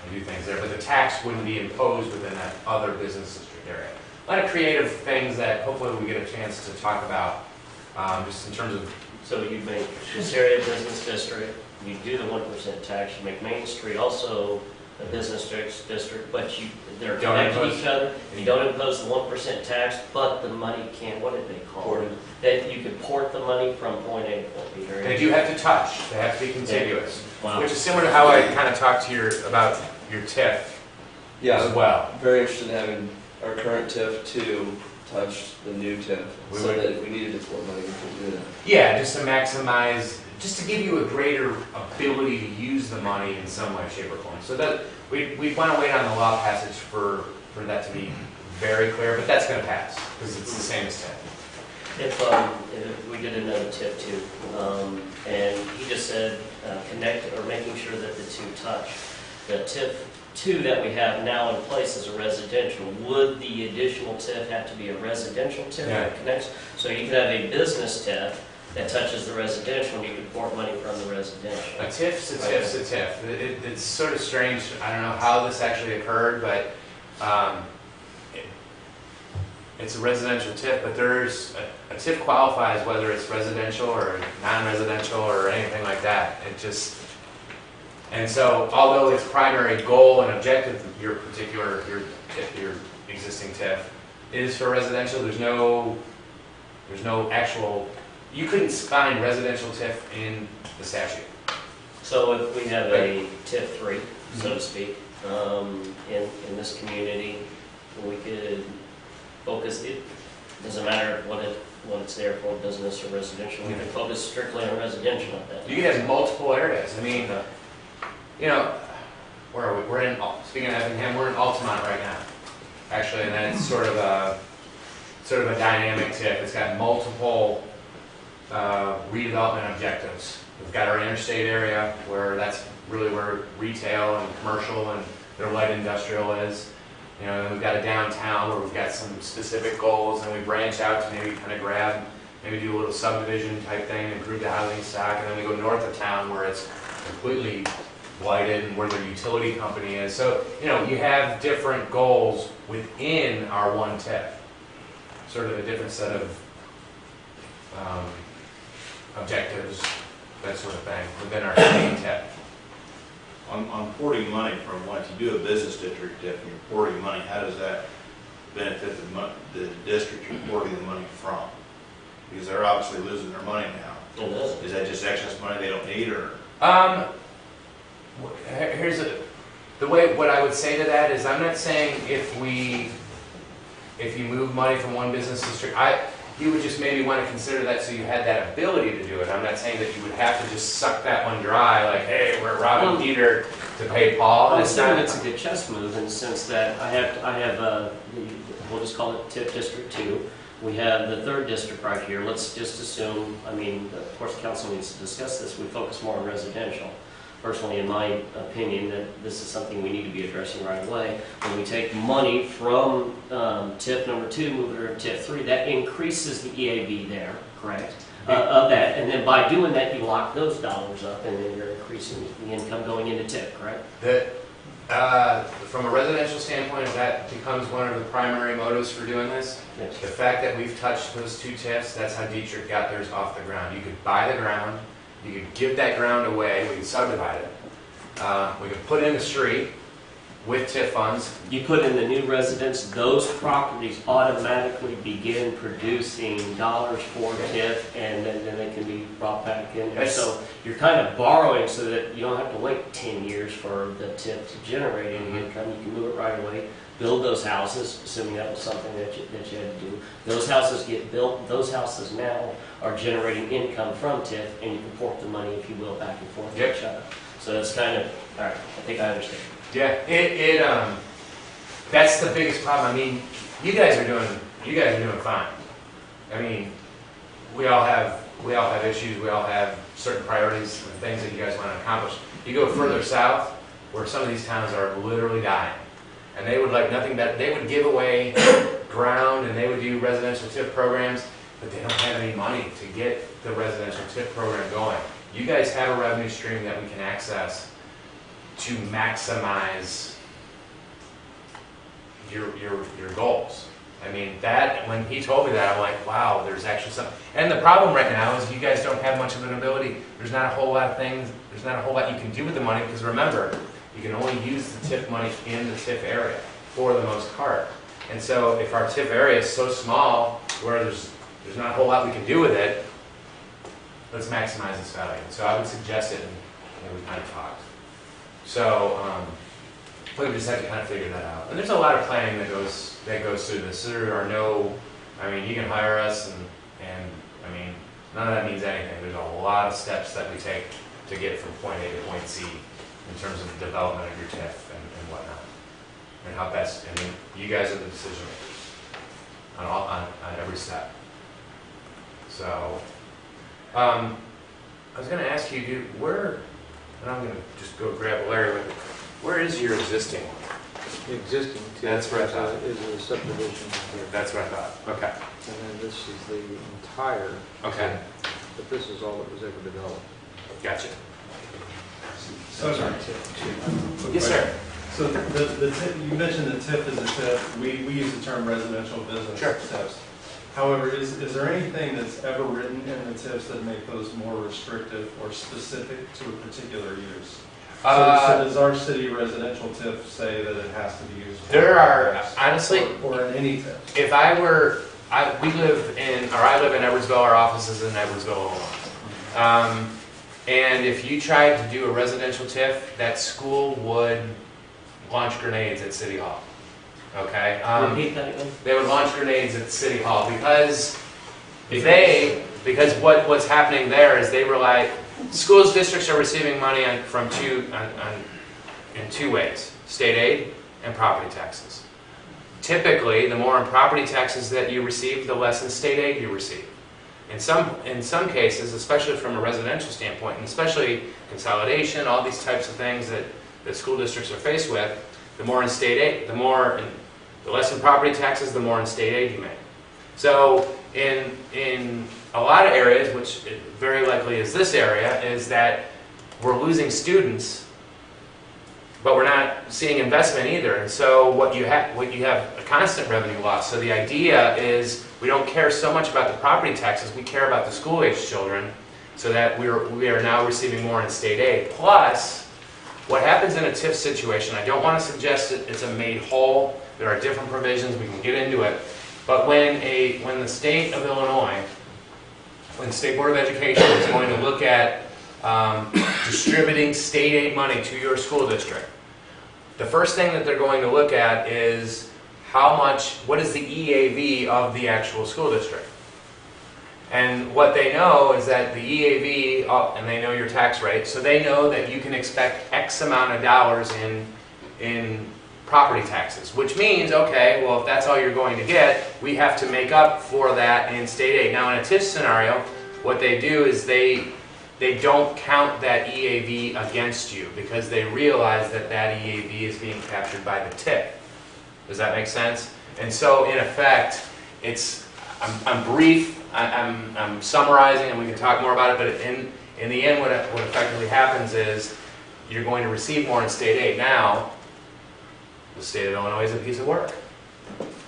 and do things there. But the tax wouldn't be imposed within that other business district area. A lot of creative things that hopefully we get a chance to talk about, just in terms of. So you make this area a business district, you do the 1% tax, you make Main Street also a business district, but they're Don't connected to impose- each other, and you don't impose the 1% tax, but the money can't, what did they call it? That you could port the money from point A to point B. or- They do have to touch, they have to be contiguous, Wow. which is similar to how I kind of talked to about your TIF Yeah, as well. I'm very interested in having our current TIF to touch the new TIF, We so would- that if we needed to port money, we could do that. Yeah, just to maximize, just to give you a greater ability to use the money in some way, shape, or form. So that we want to wait on the law passage for that to be very clear, but that's going to pass because it's the same as TIF. If we did another tip too, and he just said connect or making sure that the two touch. The tip 2 that we have now in place is a residential. Would the additional TIF have to be a residential TIF Yeah. that connects? So you could have a business TIF that touches the residential, and you can port money from the residential. A TIF's a TIF's a TIF. It's sort of strange. I don't know how this actually occurred, but it's a residential TIF. But there's a TIF qualifies whether it's residential or non-residential or anything like that. It just and so although its primary goal and objective, your existing TIF is for residential, there's no actual. You couldn't find residential TIF in the statute. So if we have a TIF 3, so to speak, in this community, we could focus, it doesn't matter what it's there for, business or residential, we could focus strictly on residential at that. You could have multiple areas. I mean, you know, where are we? We're in, speaking of Effingham, we're in Altamont right now, actually, and that's sort of a dynamic TIF. It's got multiple redevelopment objectives. We've got our interstate area where that's really where retail and commercial and their light industrial is. You know, and we've got a downtown where we've got some specific goals, and we branch out to maybe kind of grab, maybe do a little subdivision type thing, improve the housing stock, and then we go north of town where it's completely lighted and where their utility company is. So, you know, you have different goals within our one TIF. Sort of a different set of objectives, that sort of thing, within our main TIF. On porting money from, once you do a business district TIF and you're porting money, how does that benefit the district you're porting the money from? Because they're obviously losing their money now. It does. Is that just excess money they don't need, or? Here's the way, what I would say to that is, I'm not saying if you move money from one business district, you would just maybe want to consider that so you had that ability to do it. I'm not saying that you would have to just suck that one dry, like, hey, we're robbing Peter to pay Paul. I'm assuming it's a good chess move in the sense that I have we'll just call it TIF District 2. We have the 3rd district right here. Let's just assume, I mean, of course the council needs to discuss this, we focus more on residential. Personally, in my opinion, that this is something we need to be addressing right away. When we take money from TIF number 2, move it to TIF 3, that increases the EAV there, correct? Of that, and then by doing that, you lock those dollars up, and then you're increasing the income going into TIF, correct? From a residential standpoint, if that becomes one of the primary motives for doing this, Yes. the fact that we've touched those 2 TIFs, that's how Dietrich got theirs off the ground. You could buy the ground. You could give that ground away, we could subdivide it. We could put in the street with TIF funds. You put in the new residents, those properties automatically begin producing dollars for TIF, and then they can be brought back in there. So you're kind of borrowing so that you don't have to wait 10 years for the TIF to generate any income. You can move it right away, build those houses, assuming that was something that you had to do. Those houses get built, those houses now are generating income from TIF, and you can port the money, if you will, back and forth to each other. So that's kind of, all right, I think I understand. Yeah, that's the biggest problem. I mean, you guys are doing fine. I mean, we all have issues, we all have certain priorities and things that you guys want to accomplish. You go further south, where some of these towns are literally dying, and they would like nothing better. They would give away ground and they would do residential TIF programs, but they don't have any money to get the residential TIF program going. You guys have a revenue stream that we can access to maximize your goals. I mean, that, when he told me that, I'm like, wow, there's actually something. And the problem right now is you guys don't have much of an ability. There's not a whole lot of things, there's not a whole lot you can do with the money, because remember, you can only use the TIF money in the TIF area for the most part. And so if our TIF area is so small where there's not a whole lot we can do with it, let's maximize its value. So I would suggest it, and we kind of talked. So we just have to kind of figure that out. And there's a lot of planning that goes through this. There are no, I mean, you can hire us, and I mean, none of that means anything. There's a lot of steps that we take to get from point A to point C in terms of the development of your TIF and whatnot. And how best, I mean, you guys are the decision makers on every step. So, I was going to ask you, and I'm going to just go grab Larry with it. Where is your existing one? The existing TIF That's what I thought. is a subdivision here. That's what I thought. Okay. And then this is the entire. Okay. but this is all that was ever developed. Gotcha. So, Yes, sir. So the tip, you mentioned the TIF is a TIF. We use the term residential business Sure. TIFs. However, is there anything that's ever written in the TIFs that make those more restrictive or specific to a particular use? So does our city residential TIF say that it has to be used? For There are, cars, honestly, or in any TIF? if I were, I live in Edwardsville, our office is in Edwardsville, Illinois. And if you tried to do a residential TIF, that school would launch grenades at City Hall. Okay? Repeat that again? They would launch grenades at City Hall because what's happening there is they rely, schools districts are receiving money in two ways: state aid and property taxes. Typically, the more in property taxes that you receive, the less in state aid you receive. In some cases, especially from a residential standpoint, and especially consolidation, all these types of things that school districts are faced with, the more in state aid, the less in property taxes, the more in state aid you make. So in a lot of areas, which it very likely is this area, is that we're losing students, but we're not seeing investment either. And so what you have a constant revenue loss. So the idea is we don't care so much about the property taxes, we care about the school-age children, so that we are now receiving more in state aid. Plus, what happens in a TIF situation, I don't want to suggest that it's a made whole. There are different provisions, we can get into it. But when the state of Illinois, when the State Board of Education is going to look at distributing state aid money to your school district, the first thing that they're going to look at is what is the EAV of the actual school district. And what they know is that the EAV, and they know your tax rate, so they know that you can expect X amount of dollars in property taxes, which means, okay, well, if that's all you're going to get, we have to make up for that in state aid. Now, in a TIF scenario, what they do is they don't count that EAV against you because they realize that EAV is being captured by the TIF. Does that make sense? And so, in effect, I'm brief, I'm summarizing, and we can talk more about it, but in the end, what effectively happens is you're going to receive more in state aid. Now, the state of Illinois is a piece of work.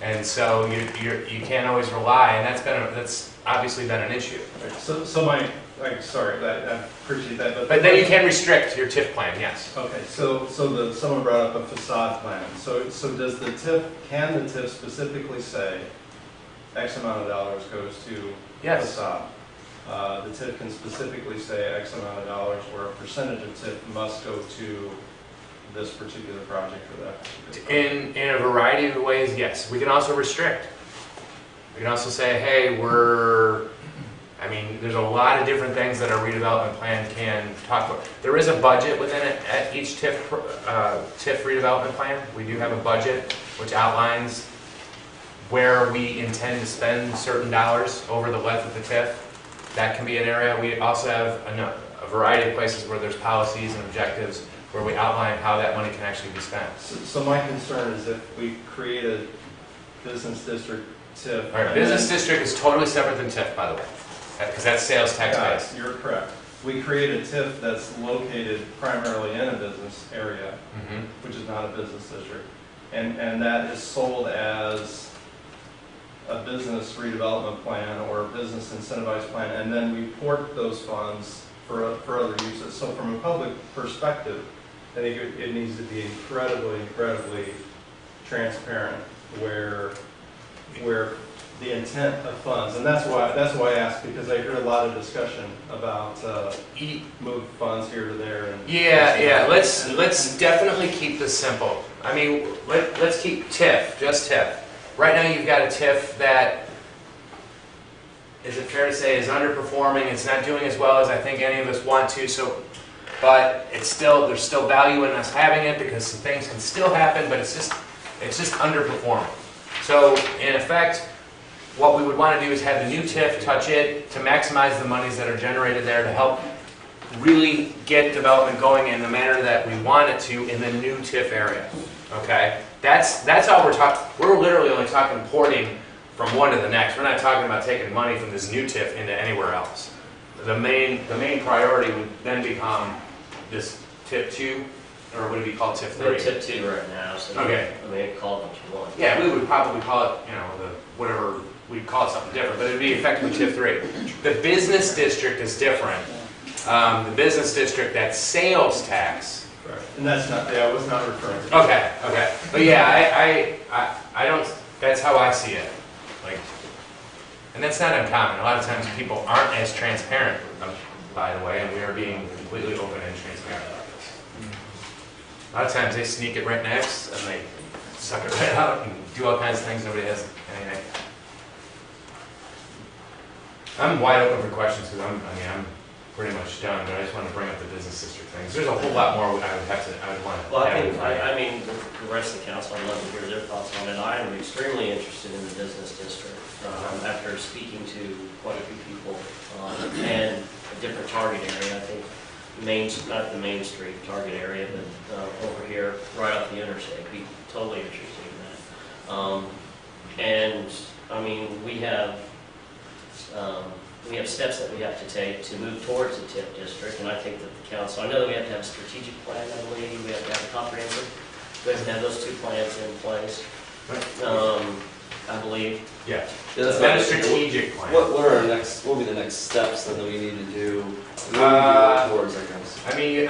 And so you can't always rely, and that's obviously been an issue. Sorry, I appreciate that. But then you can restrict your TIF plan, yes. Okay, so someone brought up a facade plan. So does the TIF, can the TIF specifically say X amount of dollars goes to Yes. facade? The TIF can specifically say X amount of dollars, or a percentage of TIF must go to this particular project or that particular project. In a variety of ways, yes. We can also restrict. We can also say, hey, there's a lot of different things that our redevelopment plan can talk about. There is a budget within it at each TIF redevelopment plan. We do have a budget which outlines where we intend to spend certain dollars over the life of the TIF. That can be an area. We also have a variety of places where there's policies and objectives where we outline how that money can actually be spent. So my concern is if we create a business district TIF. All right, business district is totally separate than TIF, by the way, because that's sales tax based. You're correct. We create a TIF that's located primarily in a business area, which is not a business district, and that is sold as a business redevelopment plan or a business incentivized plan, and then we port those funds for other uses. So from a public perspective, I think it needs to be incredibly transparent where the intent of funds, and that's why I asked, because I heard a lot of discussion about move funds here to there. And Let's definitely keep this simple. I mean, let's keep TIF, just TIF. Right now, you've got a TIF that, is it fair to say, is underperforming. It's not doing as well as I think any of us want to. But there's still value in us having it because some things can still happen, but it's just underperforming. So in effect, what we would want to do is have the new TIF touch it to maximize the monies that are generated there to help really get development going in the manner that we want it to in the new TIF area. Okay, that's all we're talking. We're literally only talking porting from one to the next. We're not talking about taking money from this new TIF into anywhere else. the main priority would then become this tip 2, or would it be called tip 3? We're tip 2 right now, so Okay. I mean, call it what you want. Yeah, we would probably call it, whatever, we'd call it something different, but it'd be effectively tip 3. The business district is different. The business district, that sales tax. Right. And that's not, I was not referring to. Okay. But yeah, I don't, that's how I see it. Like, and that's not uncommon. A lot of times people aren't as transparent, by the way, and we are being completely open and transparent about this. A lot of times they sneak it right next and they suck it right out and do all kinds of things nobody has anything. I'm wide open for questions because I'm pretty much done, but I just want to bring up the business district things. There's a whole lot more I would want to. Well, I mean, the rest of the council, I'd love to hear their thoughts on it. I am extremely interested in the business district after speaking to quite a few people and a different target area. I think not the Main Street target area, but over here, right off the interstate. Be totally interested in that. And I mean, we have steps that we have to take to move towards the TIP district, and I think that the council, I know that we have to have a strategic plan, I believe, we have to have a comprehensive, we have to have those 2 plans in place, I believe. Yeah, that's not a strategic plan. What will be the next steps then that we need to do? What do we work towards, I guess? I mean, you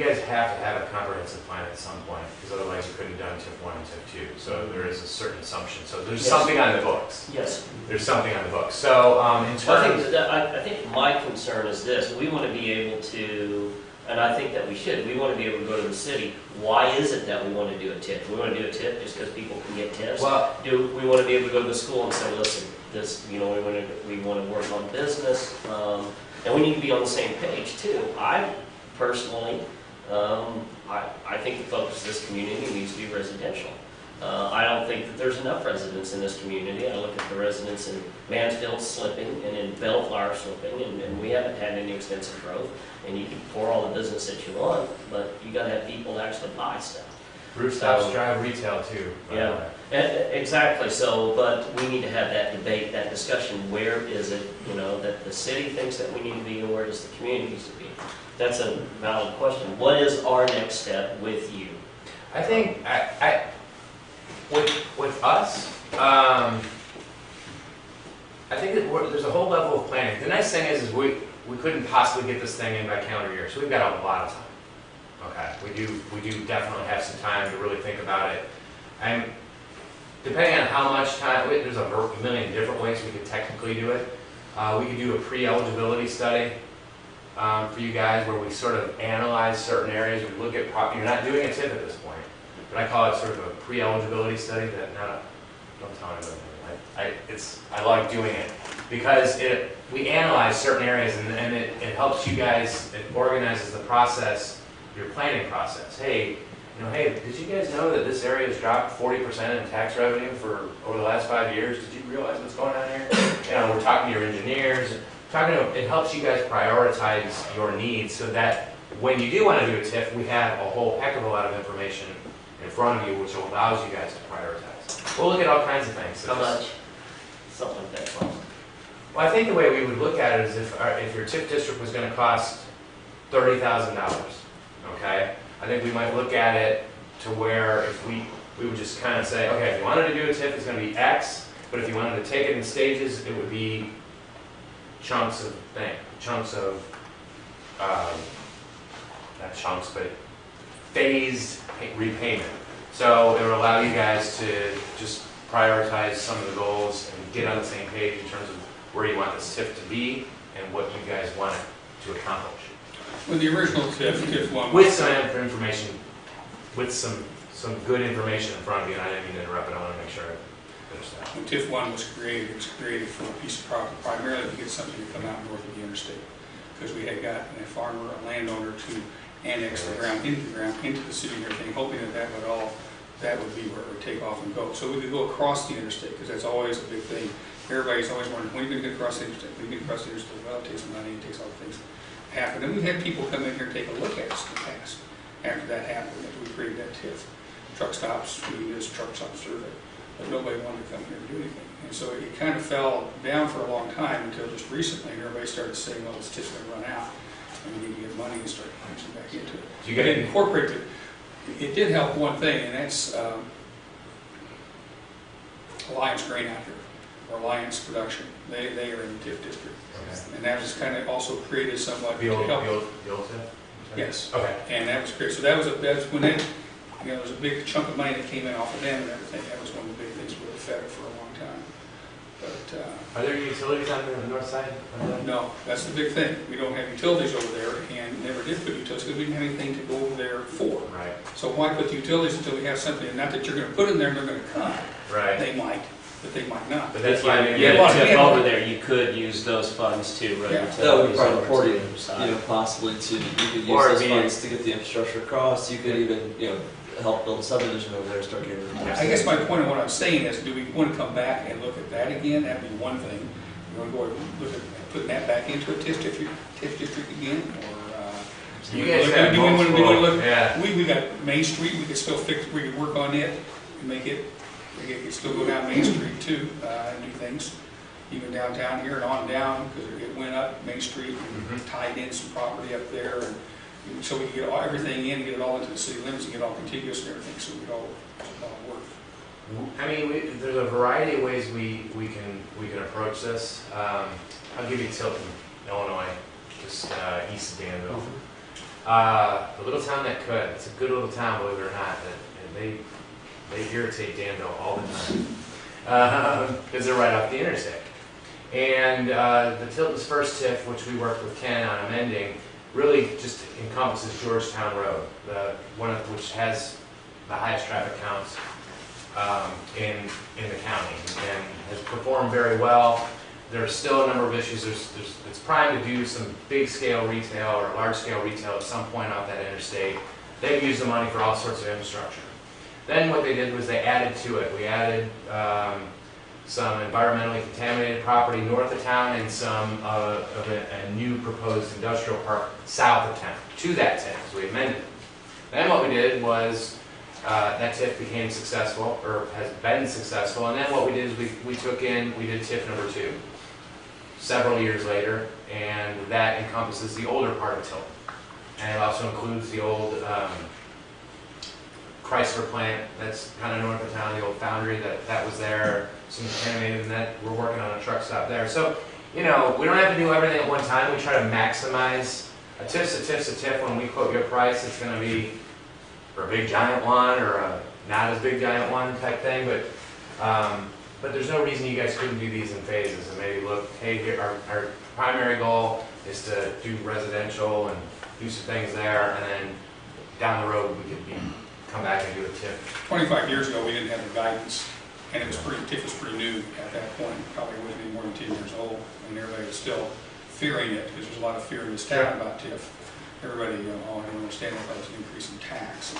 guys have to have a comprehensive plan at some point, because otherwise you couldn't have done tip 1 and tip 2. So there is a certain assumption. So there's something on the books. Yes. There's something on the books. So in terms, I think my concern is this: we want to be able to, and I think that we should. We want to be able to go to the city. Why is it that we want to do a tip? We want to do a tip just because people can get tips. well, Do we want to be able to go to the school and say, listen, this, we want to work on business, and we need to be on the same page too. I personally, I think the focus of this community needs to be residential. I don't think that there's enough residents in this community. I look at the residents in Mansfield slipping and in Bellflower slipping, and we haven't had any extensive growth. And you can pour all the business that you want, but you got to have people to actually buy stuff. rooftops drive retail too. By the way. Exactly. So, but we need to have that debate, that discussion. Where is it, that the city thinks that we need to be, and where does the community need to be? That's a valid question. What is our next step with you? I think with us, I think that there's a whole level of planning. The nice thing is we couldn't possibly get this thing in by calendar year, so we've got a lot of time. Okay, we do definitely have some time to really think about it. And depending on how much time, there's a million different ways we could technically do it. We could do a pre-eligibility study for you guys where we sort of analyze certain areas. We look at, you're not doing a tip at this point, but I call it sort of a pre-eligibility study that, don't tell anybody. I like doing it because we analyze certain areas and it helps you guys, it organizes the process, your planning process. Hey, did you guys know that this area has dropped 40% in tax revenue over the last 5 years? Did you realize what's going on here? We're talking to your engineers. It helps you guys prioritize your needs so that when you do want to do a TIF, we have a whole heck of a lot of information in front of you, which allows you guys to prioritize. We'll look at all kinds of things. How much? Something like that cost. Well, I think the way we would look at it is if your TIF district was going to cost $30,000, okay? I think we might look at it to where if we would just kind of say, okay, if you wanted to do a TIF, it's going to be X, but if you wanted to take it in stages, it would be chunks of, not chunks, but phased repayment. So it would allow you guys to just prioritize some of the goals and get on the same page in terms of where you want this TIF to be and what you guys want it to accomplish. When the original TIF 1... With some information, with some good information in front of you, and I didn't mean to interrupt, but I want to make sure I finish that. When TIF 1 was created, it was created for a piece of property, primarily to get something to come out north of the interstate. Because we had gotten a farmer, a landowner, to annex the ground into the city and everything, hoping that would be where it would take off and go. So we could go across the interstate, because that's always a big thing. Everybody's always wondering, when are you going to get across the interstate? When are you going to get across the interstate? Well, it takes some money, it takes all the things to happen. And we had people come in here and take a look at us in the past. After that happened, after we created that TIF. Truck stops, we did this truck stop survey. but nobody wanted to come here and do anything. And so it kind of fell down for a long time until just recently, and everybody started saying, well, this TIF's going to run out, and we need to get money and start punching back into it. You But get it incorporated, it did help one thing, and that's Alliance Grain out here, or Alliance Production. They are in the TIF district. Okay. And that was kind of also created somewhat The to old, help. the old tip? Yes. Okay. And that was great. So that was when they, there was a big chunk of money that came in off of them and everything. That was one of the big things we were fed for a long time. But Are there utilities on the north side? no, that's the big thing. We don't have utilities over there, and never did put utilities because we didn't have anything to go over there for. Right. So why put the utilities until we have something? And not that you're going to put in there and they're going to come. Right. They might, but they might not. But that's If why you maybe get Yeah. a tip over there, you could use those funds to run Yeah. utilities. That would be part of over the to porting, the other side. you know, possibly to, you could use Or those be- funds to get the infrastructure across, you could even, you know, help build a subdivision over there, start getting rid of I guess my point of what I'm saying is, do we want to come back and look at that again? That'd be one thing. We want to go and look at putting that back into a TIF district again, or You guys do have we want to multiple, look? yeah. We got Main Street. We could still fix. We could work on it and make it. We could still go down Main Street too and do things, even downtown here and on down because it went up Main Street and tied in some property up there, and so we could get everything in, get it all into the city limits, and get all contiguous and everything, so we all work. I mean, there's a variety of ways we can approach this. I'll give you Tilton, Illinois, just east of Danville. A little town that could. It's a good little town, believe it or not. And they irritate Danville all the time because they're right off the interstate. And the Tilton's first TIF, which we worked with Ken on amending, really just encompasses Georgetown Road, which has the highest traffic counts in the county and has performed very well. There's still a number of issues. It's primed to do some big scale retail or large scale retail at some point off that interstate. They've used the money for all sorts of infrastructure. Then what they did was they added to it. We added some environmentally contaminated property north of town and some of a new proposed industrial park south of town to that TIF. So we amended it. Then what we did was that TIF became successful, or has been successful, and then what we did is we did TIF number 2 several years later, and that encompasses the older part of Tilton. And it also includes the old Chrysler plant that's kind of north of town, the old foundry that was there, some contaminated, and that we're working on a truck stop there. So, you know, we don't have to do everything at one time. We try to maximize. A TIF's a TIF's a TIF. When we quote your price, it's going to be for a big giant one or a not as big giant one type thing, but there's no reason you guys couldn't do these in phases and maybe look, hey, here our primary goal is to do residential and do some things there, and then down the road we could come back and do a TIF. 25 years ago, we didn't have the guidance, and TIF was pretty new at that point. Probably wasn't any more than 10 years old, and everybody was still fearing it because there's a lot of fear in this town about TIF. Everybody, I don't understand that was an increase in tax.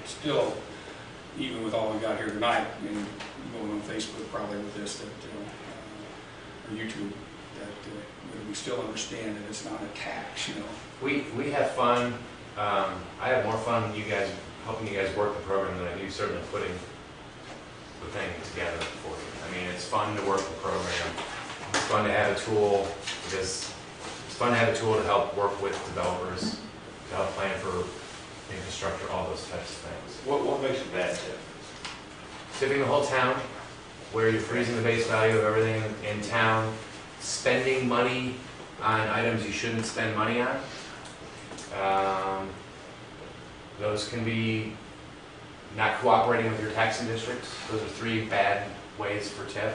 It's still, even with all we got here tonight, and going on Facebook probably with this, or YouTube, that we still understand that it's not a tax, We have fun. I have more fun helping you guys work the program than I do certainly putting the thing together for you. I mean, it's fun to work the program. It's fun to have a tool because it's fun to have a tool to help work with developers, to help plan for infrastructure, all those types of things. What makes it bad, Tim? Tipping the whole town, where you're freezing the base value of everything in town, spending money on items you shouldn't spend money on. Those can be not cooperating with your taxing districts. Those are 3 bad ways for TIF.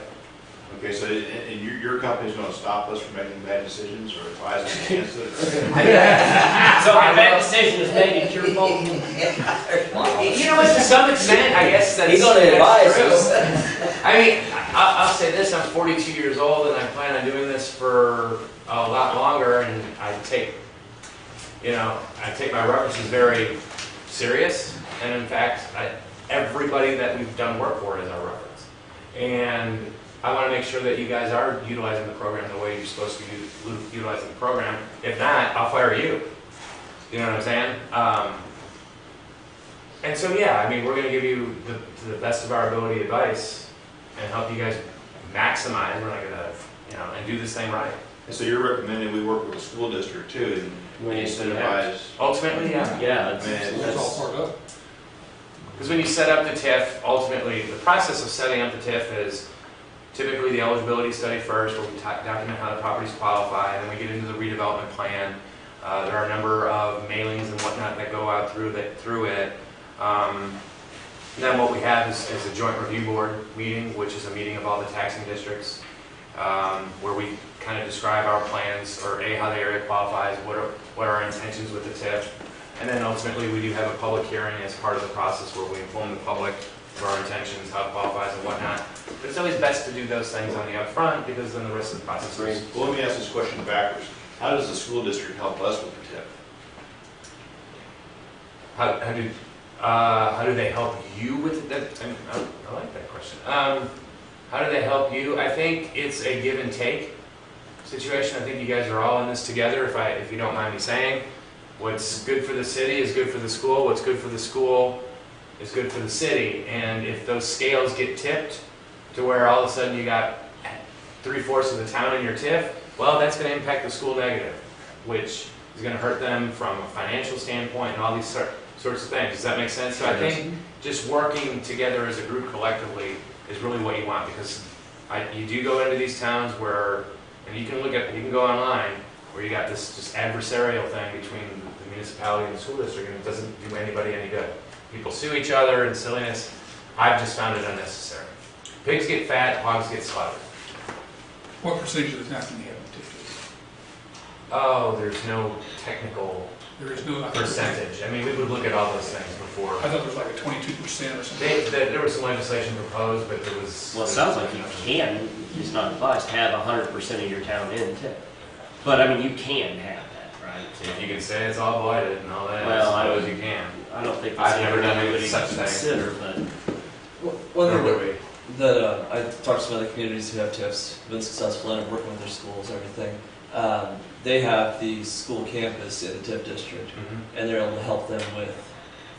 Okay, so and your company's going to stop us from making bad decisions or advise us against it? So if a bad decision is made, it's your fault. You know what, to some extent, I guess that's He's gonna advise true. us. I mean, I'll say this, I'm 42 years old and I plan on doing this for a lot longer, and I take my references very serious, and in fact, everybody that we've done work for is our reference. And I want to make sure that you guys are utilizing the program the way you're supposed to be utilizing the program. If not, I'll fire you. You know what I'm saying? And so, yeah, I mean, we're going to give you to the best of our ability advice and help you guys maximize. We're not going to, and do this thing right. And so you're recommending we work with the school district too and incentivize? Ultimately, yeah. Yeah, Man, It's all part of it. Because when you set up the TIF, ultimately, the process of setting up the TIF is typically the eligibility study first, where we document how the properties qualify, and then we get into the redevelopment plan. There are a number of mailings and whatnot that go out through it. Then what we have is a joint review board meeting, which is a meeting of all the taxing districts, where we kind of describe our plans, or how the area qualifies, what are our intentions with the TIF. And then ultimately, we do have a public hearing as part of the process where we inform the public of our intentions, how it qualifies and whatnot. But it's always best to do those things on the upfront, because then the rest of the process is... Well, let me ask this question backwards. How does the school district help us with the TIF? How do they help you with it? I like that question. How do they help you? I think it's a give and take situation. I think you guys are all in this together, if you don't mind me saying. What's good for the city is good for the school. What's good for the school is good for the city. And if those scales get tipped to where all of a sudden you got 3/4 of the town in your TIF, well, that's going to impact the school negative, which is going to hurt them from a financial standpoint and all these sorts of things. Does that make sense? So I think just working together as a group collectively is really what you want, because you do go into these towns where, and you can go online, where you got this just adversarial thing between the municipality and the school district, and it doesn't do anybody any good. People sue each other and silliness. I've just found it unnecessary. Pigs get fat, hogs get slaughtered. What percentage of the time can you have in TIF? Oh, there's no technical There is no. percentage. I mean, we would look at all those things before. I thought there was like a 22% or something. There was some legislation proposed, but there was... Well, it sounds like you can, it's not advised, have 100% of your town in TIF. But I mean, you can have that, right? If you can say it's all blighted and all that, Well, I suppose you can. I don't think I've that's never done any anybody such to thing. consider, but One Nor thing would we. that I talked to some other communities who have TIFs, been successful in it, working with their schools and everything. They have the school campus in the TIF district, and they're able to help them with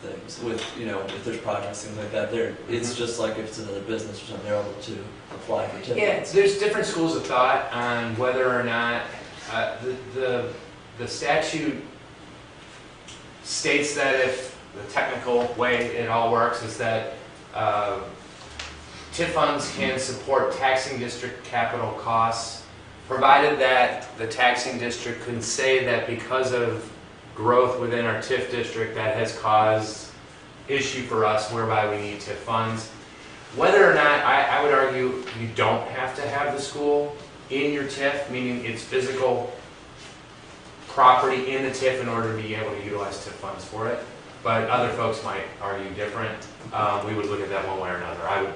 things, with, if there's projects, things like that. It's just like if it's another business or something, they're able to apply for TIF. Yeah, there's different schools of thought on whether or not the statute states that if the technical way it all works is that TIF funds can support taxing district capital costs, provided that the taxing district can say that because of growth within our TIF district that has caused issue for us whereby we need TIF funds. Whether or not, I would argue you don't have to have the school in your TIF, meaning its physical property in the TIF in order to be able to utilize TIF funds for it. But other folks might argue different. We would look at that one way or another.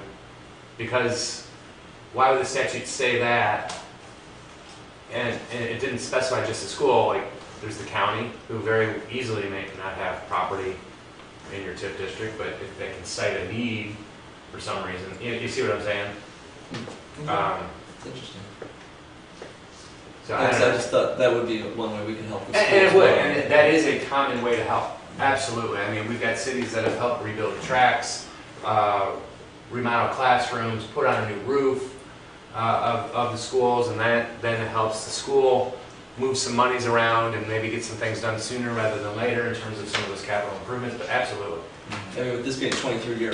Because why would the statute say that? And it didn't specify just the school. Like, there's the county, who very easily may not have property in your TIF district, but if they can cite a need for some reason, you see what I'm saying? It's interesting. So I I don't know. just thought that would be one way we could help the schools. And it would, and that is a common way to help. Absolutely. I mean, we've got cities that have helped rebuild tracks, remodel classrooms, put on a new roof of the schools, and that then helps the school move some monies around and maybe get some things done sooner rather than later in terms of some of those capital improvements, but absolutely. I mean, with this being a 23-year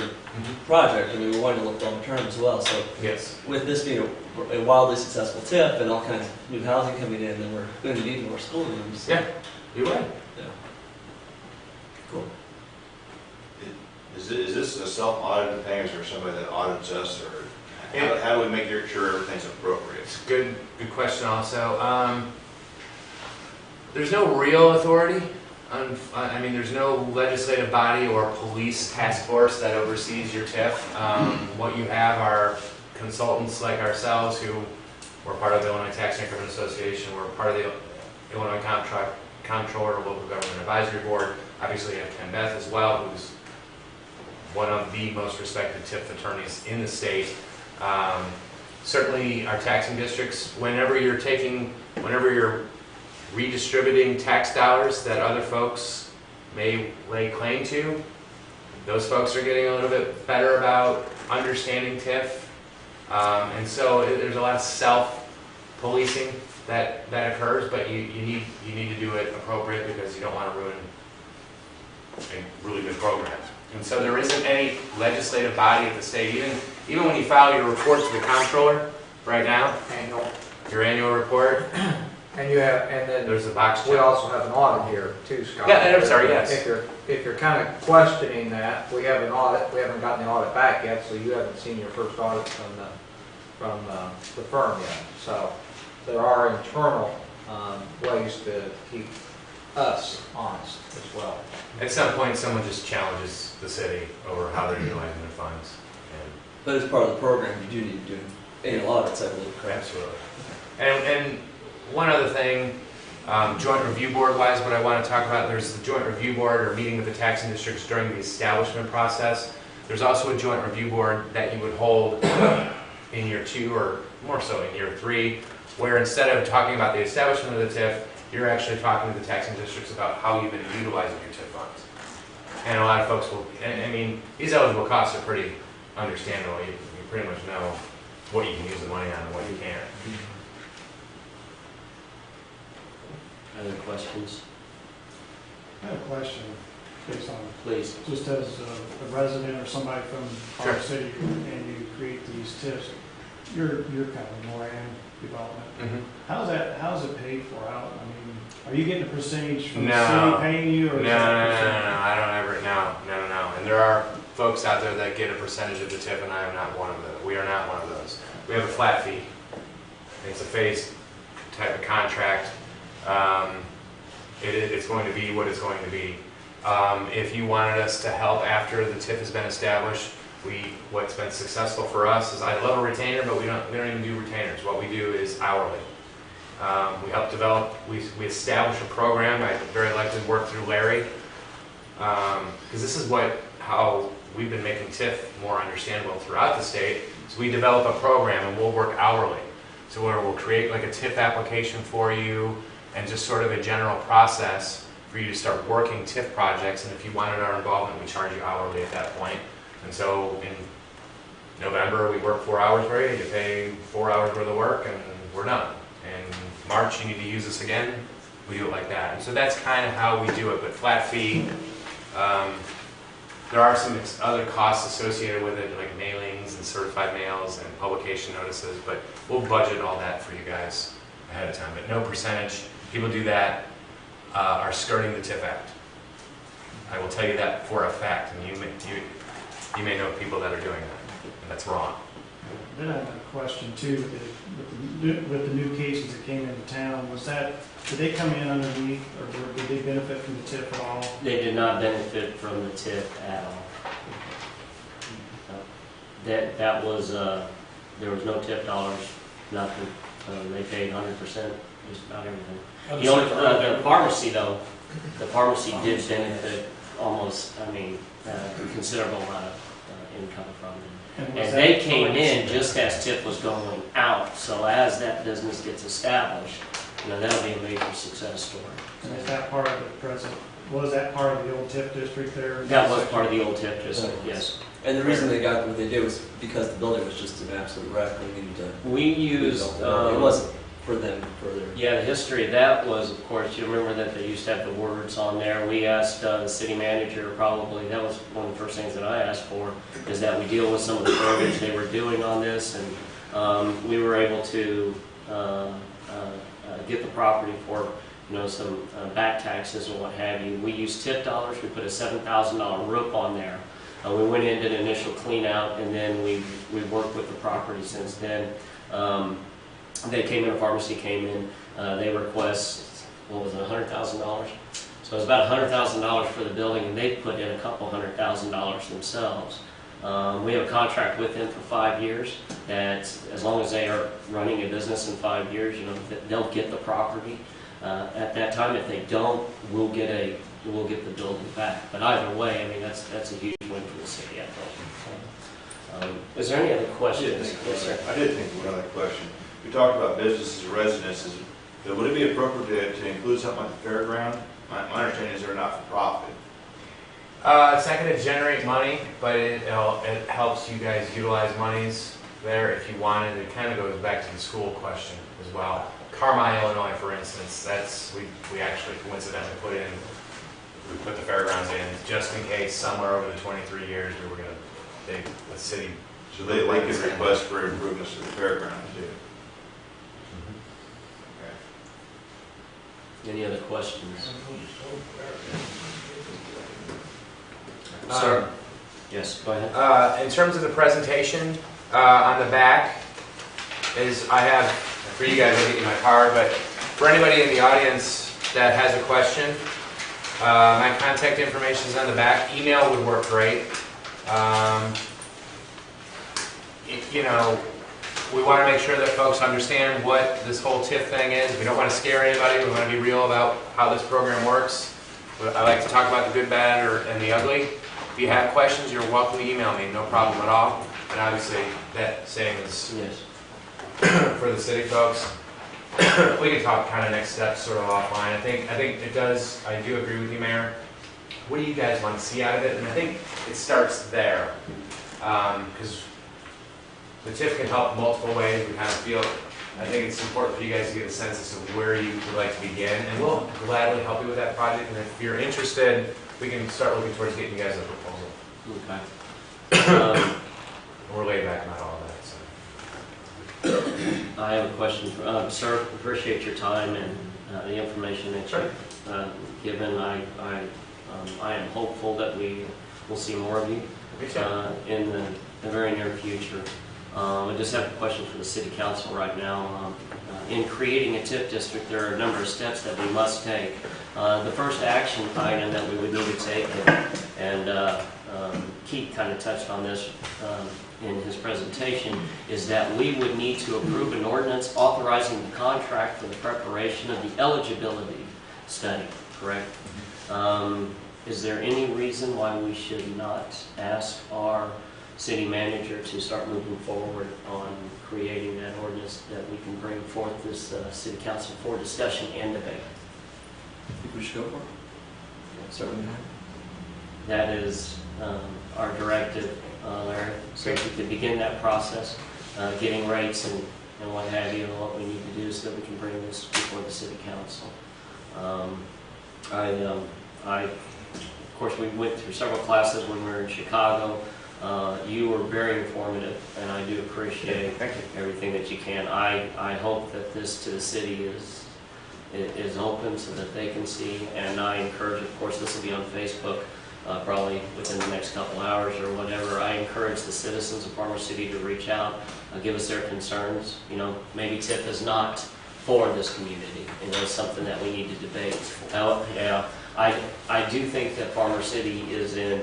project, I mean, we wanted to look long-term as well, so Yes. with this being a wildly successful TIF and all kinds of new housing coming in, then we're going to need more school rooms. Yeah, you would. Yeah. Cool. Is this a self-audited thing, or is there somebody that audits us, or how do we make sure everything's appropriate? It's a good question also. There's no real authority. I mean, there's no legislative body or police task force that oversees your TIF. What you have are consultants like ourselves who were part of the Illinois Tax Increment Association, we're part of the Illinois Comptroller Local Government Advisory Board. Obviously, you have Ken Beth as well, who's one of the most respected TIF attorneys in the state. Certainly, our taxing districts, whenever you're redistributing tax dollars that other folks may lay claim to, those folks are getting a little bit better about understanding TIF. And so there's a lot of self-policing that occurs, but you need to do it appropriate because you don't want to ruin a really good program. And so there isn't any legislative body at the state, even when you file your report to the comptroller right now, your annual report, And you have, and then there's a box we check. also have an audit here too, Scott. Yeah, I'm sorry, yes. If you're kind of questioning that, we have an audit, we haven't gotten the audit back yet, so you haven't seen your first audit from the firm yet. So there are internal ways to keep us honest as well. At some point, someone just challenges the city over how they're utilizing their funds. But as part of the program, you do need to do annual audits, I believe, correct? Absolutely. And one other thing, joint review board wise, what I want to talk about, there's the joint review board or meeting with the taxing districts during the establishment process. There's also a joint review board that you would hold in year 2 or more so in year 3, where instead of talking about the establishment of the TIF, you're actually talking to the taxing districts about how you've been utilizing your TIF funds. And a lot of folks will, I mean, these eligible costs are pretty understandable. You pretty much know what you can use the money on and what you can't. Other questions? I have a question based on, Please. just as a resident or somebody from our Sure. city, and you create these TIFs, you're kind of Moran development. Mm-hmm. How's it paid for out? I mean, are you getting a percentage from the No. city paying you, or No, is no, that no, percentage? I don't ever, no. And there are folks out there that get a percentage of the TIF, and I am not one of them. We are not one of those. We have a flat fee. It's a phased type of contract. It's going to be what it's going to be. If you wanted us to help after the TIF has been established, what's been successful for us is, I love a retainer, but we don't even do retainers. What we do is hourly. We help develop, we establish a program. I very likely work through Larry, because this is how we've been making TIF more understandable throughout the state. So we develop a program and we'll work hourly. So where we'll create like a TIF application for you and just sort of a general process for you to start working TIF projects. And if you wanted our involvement, we charge you hourly at that point. And so in November, we work 4 hours for you. You pay 4 hours worth of work and we're done. In March, you need to use this again. We do it like that. And so that's kind of how we do it, but flat fee. There are some other costs associated with it, like mailings and certified mails and publication notices, but we'll budget all that for you guys ahead of time. But no percentage. People do that are skirting the TIF Act. I will tell you that for a fact, and you may know people that are doing that, and that's wrong. Then I have a question too, with the new cases that came into town, did they come in underneath, or did they benefit from the TIF at all? They did not benefit from the TIF at all. That was, there was no TIF dollars, nothing. They paid 100%, just about everything. The only, the pharmacy though, the pharmacy did benefit almost, a considerable amount of income from it. was And that they came in financed? just as TIF was going out, so as that business gets established, that'll be a major success story. And is that part of the present, was that part of the old TIF district there? That was part of the old TIF district, yes. And the reason they got what they did was because the building was just an absolute wreck. We needed to. We used, it wasn't for them further. yeah, the history of that was, of course, you remember that they used to have the words on there. We asked the city manager, probably, that was one of the first things that I asked for, is that we deal with some of the verbiage they were doing on this, and we were able to get the property for, some back taxes and what have you. We used TIF dollars. We put a $7,000 roof on there. We went in, did an initial clean out, and then we've worked with the property since then. They came in, a pharmacy came in, they request, what was it, $100,000? So it was about $100,000 for the building, and they put in a couple $100,000 themselves. We have a contract with them for 5 years, that as long as they are running a business in 5 years, they'll get the property. At that time, if they don't, we'll get the building back. But either way, that's a huge win for the city, I think. Is there any other questions? Yes, sir. I did think of one other question. We talked about businesses and residences, but would it be appropriate to include something like the fairground? My understanding is they're not for profit. It's not going to generate money, but it helps you guys utilize monies there if you wanted. It kind of goes back to the school question as well. Carmi, Illinois, for instance, we actually coincidentally we put the fairgrounds in just in case somewhere over the 23 years we were going to, the city. So they could request for improvements to the fairgrounds too. Any other questions? Sir? Yes, go ahead. In terms of the presentation, on the back is, I have, for you guys, I'll get you my card, but for anybody in the audience that has a question, my contact information is on the back. Email would work great. You know, we want to make sure that folks understand what this whole TIF thing is. We don't want to scare anybody. We want to be real about how this program works. I like to talk about the good, bad, and the ugly. If you have questions, you're welcome to email me, no problem at all. And obviously, that same is Yes. for the city folks. We can talk kind of next steps sort of offline. I think it does, I do agree with you, Mayor. What do you guys want to see out of it? And I think it starts there. Because the TIF can help multiple ways. We kind of feel, I think it's important for you guys to get a sense as to where you would like to begin. And we'll gladly help you with that project. And if you're interested, we can start looking towards getting you guys a proposal. Okay. We're laid back about all that. So. I have a question for, sir, appreciate your time and the information that you've given. I am hopeful that we will see more of you in the very near future. I just have a question for the City Council right now. In creating a TIF district, there are a number of steps that we must take. The first action item that we would need to take, and Keith kind of touched on this in his presentation, is that we would need to approve an ordinance authorizing the contract for the preparation of the eligibility study, correct? Is there any reason why we should not ask our city manager to start moving forward on creating that ordinance that we can bring forth this city council for discussion and debate? I think we should go for it. Start with That is our directive, Larry. So if we could begin that process, getting rates and what have you, and what we need to do so that we can bring this before the city council. Of course, we went through several classes when we were in Chicago. You were very informative, and I do appreciate everything that you can. I hope that this to the city is open so that they can see, and I encourage, of course, this will be on Facebook probably within the next couple hours or whatever. I encourage the citizens of Farmer City to reach out, give us their concerns. You know, maybe TIF is not for this community, and it's something that we need to debate. Yeah, I do think that Farmer City is in,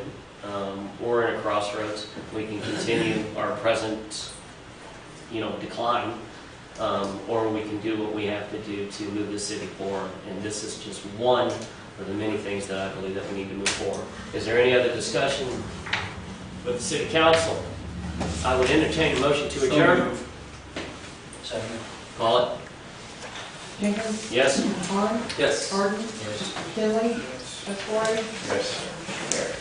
we're in a crossroads. We can continue our present, decline, or we can do what we have to do to move the city forward. And this is just one of the many things that I believe that we need to move forward. Is there any other discussion with the city council? I would entertain a motion to adjourn. Second. Call it. Jenkins? Yes. Vaughn? Yes. Arden? Yes. Kinley? McCoy? Yes.